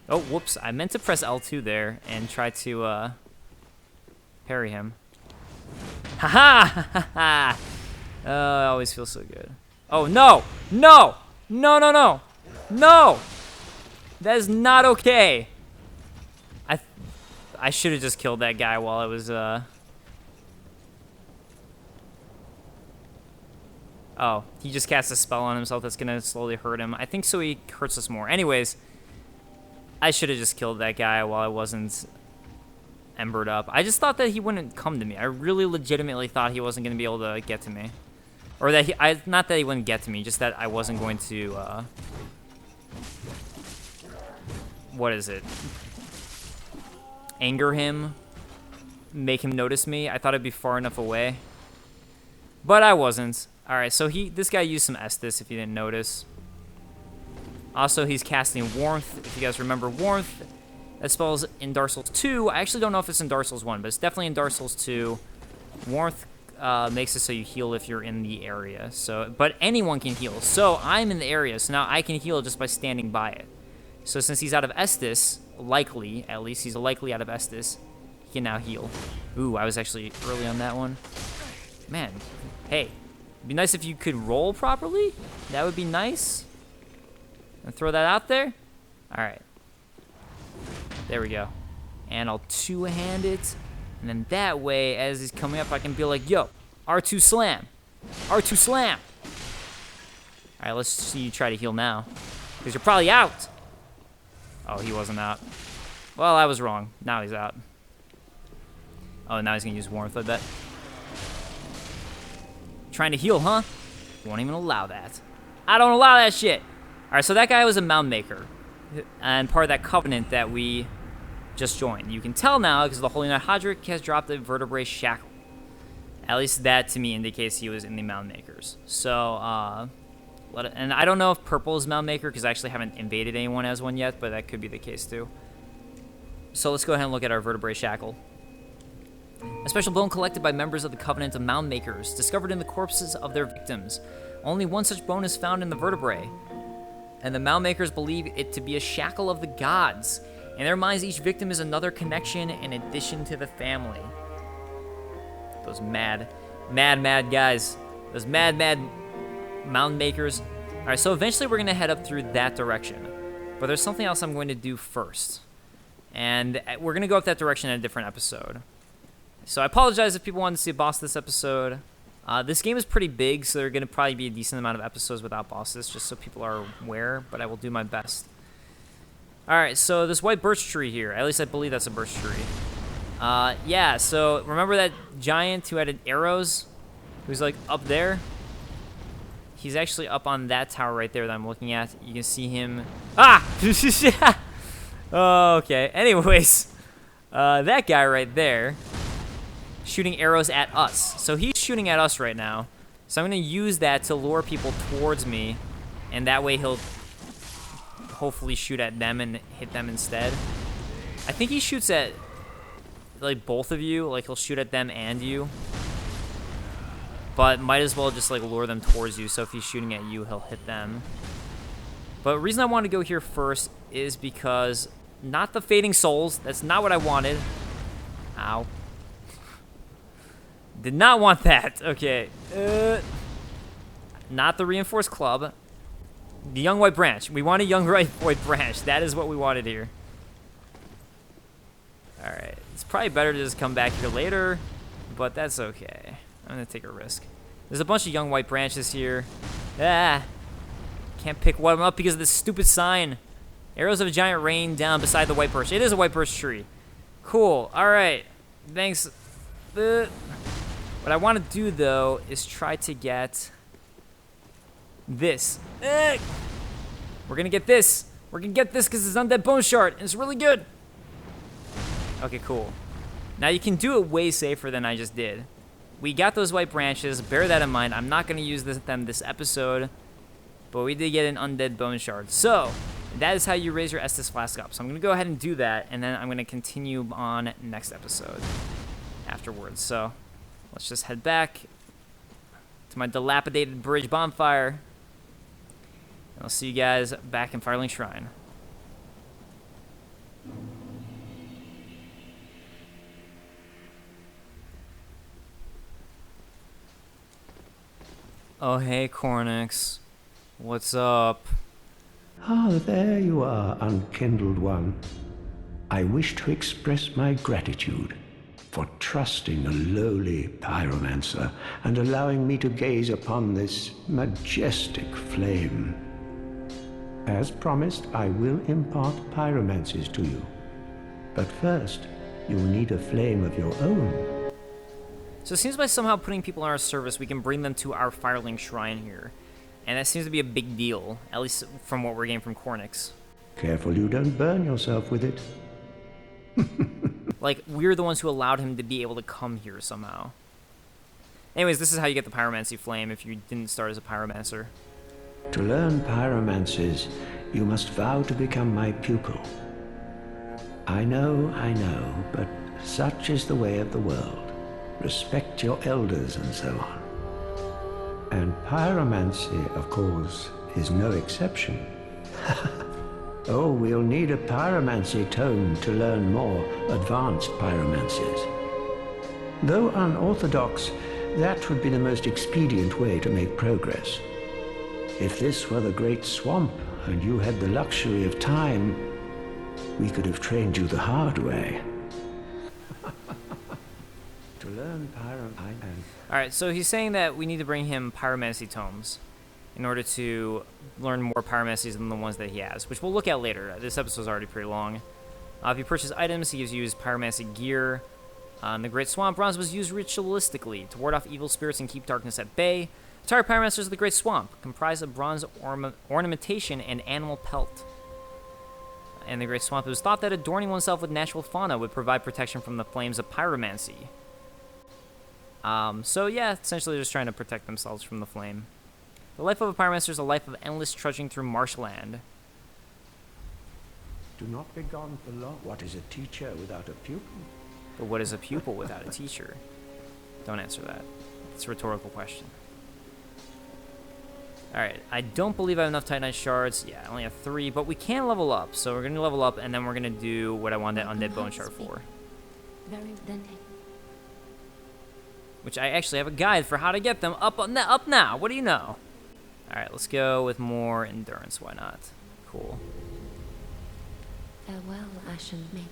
Oh, whoops. I meant to press L2 there and try to parry him. Haha! Ha! Oh, it always feels so good. Oh, no! No! No, no, no! No! That is not okay. I should have just killed that guy while I was, Oh, he just cast a spell on himself that's gonna slowly hurt him. I think so he hurts us more. Anyways, I should have just killed that guy while I wasn't embered up. I just thought that he wouldn't come to me. I really legitimately thought he wasn't gonna be able to get to me. Or that not that he wouldn't get to me, just that I wasn't going to, what is it? Anger him, make him notice me. I thought it'd be far enough away, but I wasn't. All right, so this guy used some Estus, if you didn't notice. Also, he's casting Warmth. If you guys remember Warmth, that spell's in Dark Souls 2. I actually don't know if it's in Dark Souls 1, but it's definitely in Dark Souls 2. Warmth makes it so you heal if you're in the area. So, but anyone can heal. So I'm in the area, so now I can heal just by standing by it. So since he's out of Estus, likely, at least he's likely out of Estus, he can now heal. Ooh, I was actually early on that one. Man, hey, it'd be nice if you could roll properly. That would be nice. And throw that out there. All right. There we go. And I'll two-hand it. And then that way, as he's coming up, I can be like, yo, R2 slam. R2 slam. All right, let's see you try to heal now. Because you're probably out. Oh, he wasn't out. Well, I was wrong. Now he's out. Oh, now he's going to use Warmth, I bet. Trying to heal, huh? Won't even allow that. I don't allow that shit. All right, so that guy was a Mound Maker. And part of that covenant that we just joined. You can tell now because the Holy Knight Hodrick has dropped the Vertebrae Shackle. At least that, to me, indicates he was in the Mound Makers. So, and I don't know if purple is Mound Maker because I actually haven't invaded anyone as one yet, but that could be the case too. So let's go ahead and look at our Vertebrae Shackle. A special bone collected by members of the Covenant of Mound Makers, discovered in the corpses of their victims. Only one such bone is found in the vertebrae, and the Mound Makers believe it to be a shackle of the gods. In their minds, each victim is another connection in addition to the family. Those mad guys. Those mad Mound Makers. All right, so eventually we're going to head up through that direction. But there's something else I'm going to do first. And we're going to go up that direction in a different episode. So I apologize if people wanted to see a boss this episode. This game is pretty big, so there are going to probably be a decent amount of episodes without bosses, just so people are aware, but I will do my best. Alright, so this white birch tree here, at least I believe that's a birch tree. Yeah, so remember that giant who had arrows? Who's like up there? He's actually up on that tower right there that I'm looking at. You can see him. Ah! Oh, okay. Anyways, that guy right there, shooting arrows at us. So he's shooting at us right now. So I'm going to use that to lure people towards me, and that way he'll hopefully shoot at them and hit them instead. I think he shoots at like both of you, like he'll shoot at them and you. But might as well just like lure them towards you, so if he's shooting at you, he'll hit them. But the reason I want to go here first is because not the Fading Souls. That's not what I wanted. Ow. Did not want that. Okay. Not the Reinforced Club. The Young White Branch. We want a Young White Branch. That is what we wanted here. Alright. It's probably better to just come back here later, but that's okay. I'm going to take a risk. There's a bunch of Young White Branches here. Ah. Can't pick one up because of this stupid sign. Arrows of a giant rain down beside the white birch. It is a white birch tree. Cool. Alright. Thanks. What I want to do, though, is try to get this. We're going to get this. We're going to get this because it's Undead Bone Shard, and it's really good. Okay, cool. Now, you can do it way safer than I just did. we got those white branches. Bear that in mind. I'm not going to use them this episode, but we did get an undead bone shard. So that is how you raise your Estus Flask up. So I'm going to go ahead and do that, and then I'm going to continue on next episode afterwards. So let's just head back to my dilapidated bridge bonfire, and I'll see you guys back in Firelink Shrine. Oh, hey, Cornix. What's up? Ah, there you are, unkindled one. I wish to express my gratitude for trusting a lowly pyromancer and allowing me to gaze upon this majestic flame. As promised, I will impart pyromancies to you. But first, you'll need a flame of your own. So it seems by somehow putting people in our service, we can bring them to our Firelink Shrine here. And that seems to be a big deal, at least from what we're getting from Cornix. Careful you don't burn yourself with it. Like, we're the ones who allowed him to be able to come here somehow. Anyways, this is how you get the Pyromancy Flame if you didn't start as a Pyromancer. To learn pyromancies, you must vow to become my pupil. I know, but such is the way of the world. Respect your elders and so on. And pyromancy, of course, is no exception. Oh, we'll need a pyromancy tome to learn more advanced pyromancies. Though unorthodox, that would be the most expedient way to make progress. If this were the Great Swamp and you had the luxury of time, we could have trained you the hard way. To learn Alright, so he's saying that we need to bring him pyromancy tomes in order to learn more pyromancies than the ones that he has, which we'll look at later. This episode's already pretty long. If you purchase items, he gives you his pyromancy gear. In the Great Swamp, bronze was used ritualistically to ward off evil spirits and keep darkness at bay. The entire pyromancers of the Great Swamp comprise of bronze ornamentation and animal pelt. In the Great Swamp, it was thought that adorning oneself with natural fauna would provide protection from the flames of pyromancy. So yeah, essentially just trying to protect themselves from the flame. The life of a pyromancer is a life of endless trudging through marshland. Do not be gone for long. What is a teacher without a pupil? But what is a pupil without a teacher? Don't answer that. It's a rhetorical question. Alright, I don't believe I have enough Titanite shards. Yeah, I only have 3, but we can level up. So we're going to level up, and then we're going to do what I want that undead bone shard for. Very denting. Which I actually have a guide for how to get them up now. What do you know? Alright, let's go with more endurance. Why not? Cool. Farewell, Ashen Maid.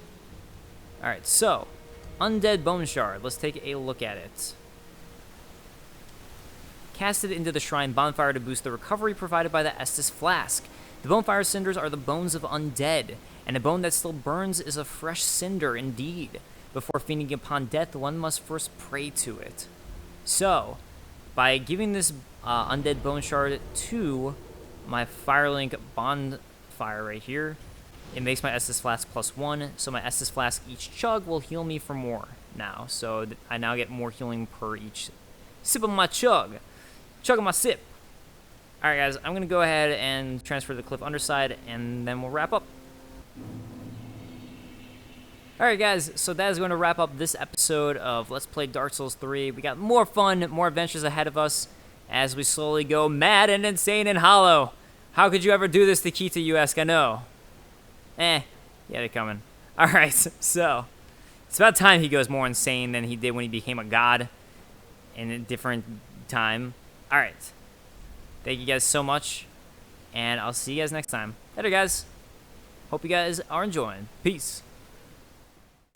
Alright, so, undead bone shard. Let's take a look at it. Casted into the shrine bonfire to boost the recovery provided by the Estus Flask. The bonfire cinders are the bones of undead, and a bone that still burns is a fresh cinder indeed. Before feeding upon death, one must first pray to it. So, by giving this undead bone shard to my Firelink bonfire right here, it makes my Estus Flask +1, so my Estus Flask each chug will heal me for more now. So I now get more healing per each sip of my chug. Chug of my sip. Alright guys, I'm going to go ahead and transfer to the cliff underside, and then we'll wrap up. Alright guys, so that is going to wrap up this episode of Let's Play Dark Souls 3. We got more fun, more adventures ahead of us as we slowly go mad and insane and hollow. How could you ever do this to Kita, you ask? I know. You had it coming. Alright, so it's about time he goes more insane than he did when he became a god in a different time. Alright. Thank you guys so much, and I'll see you guys next time. Later guys. Hope you guys are enjoying. Peace.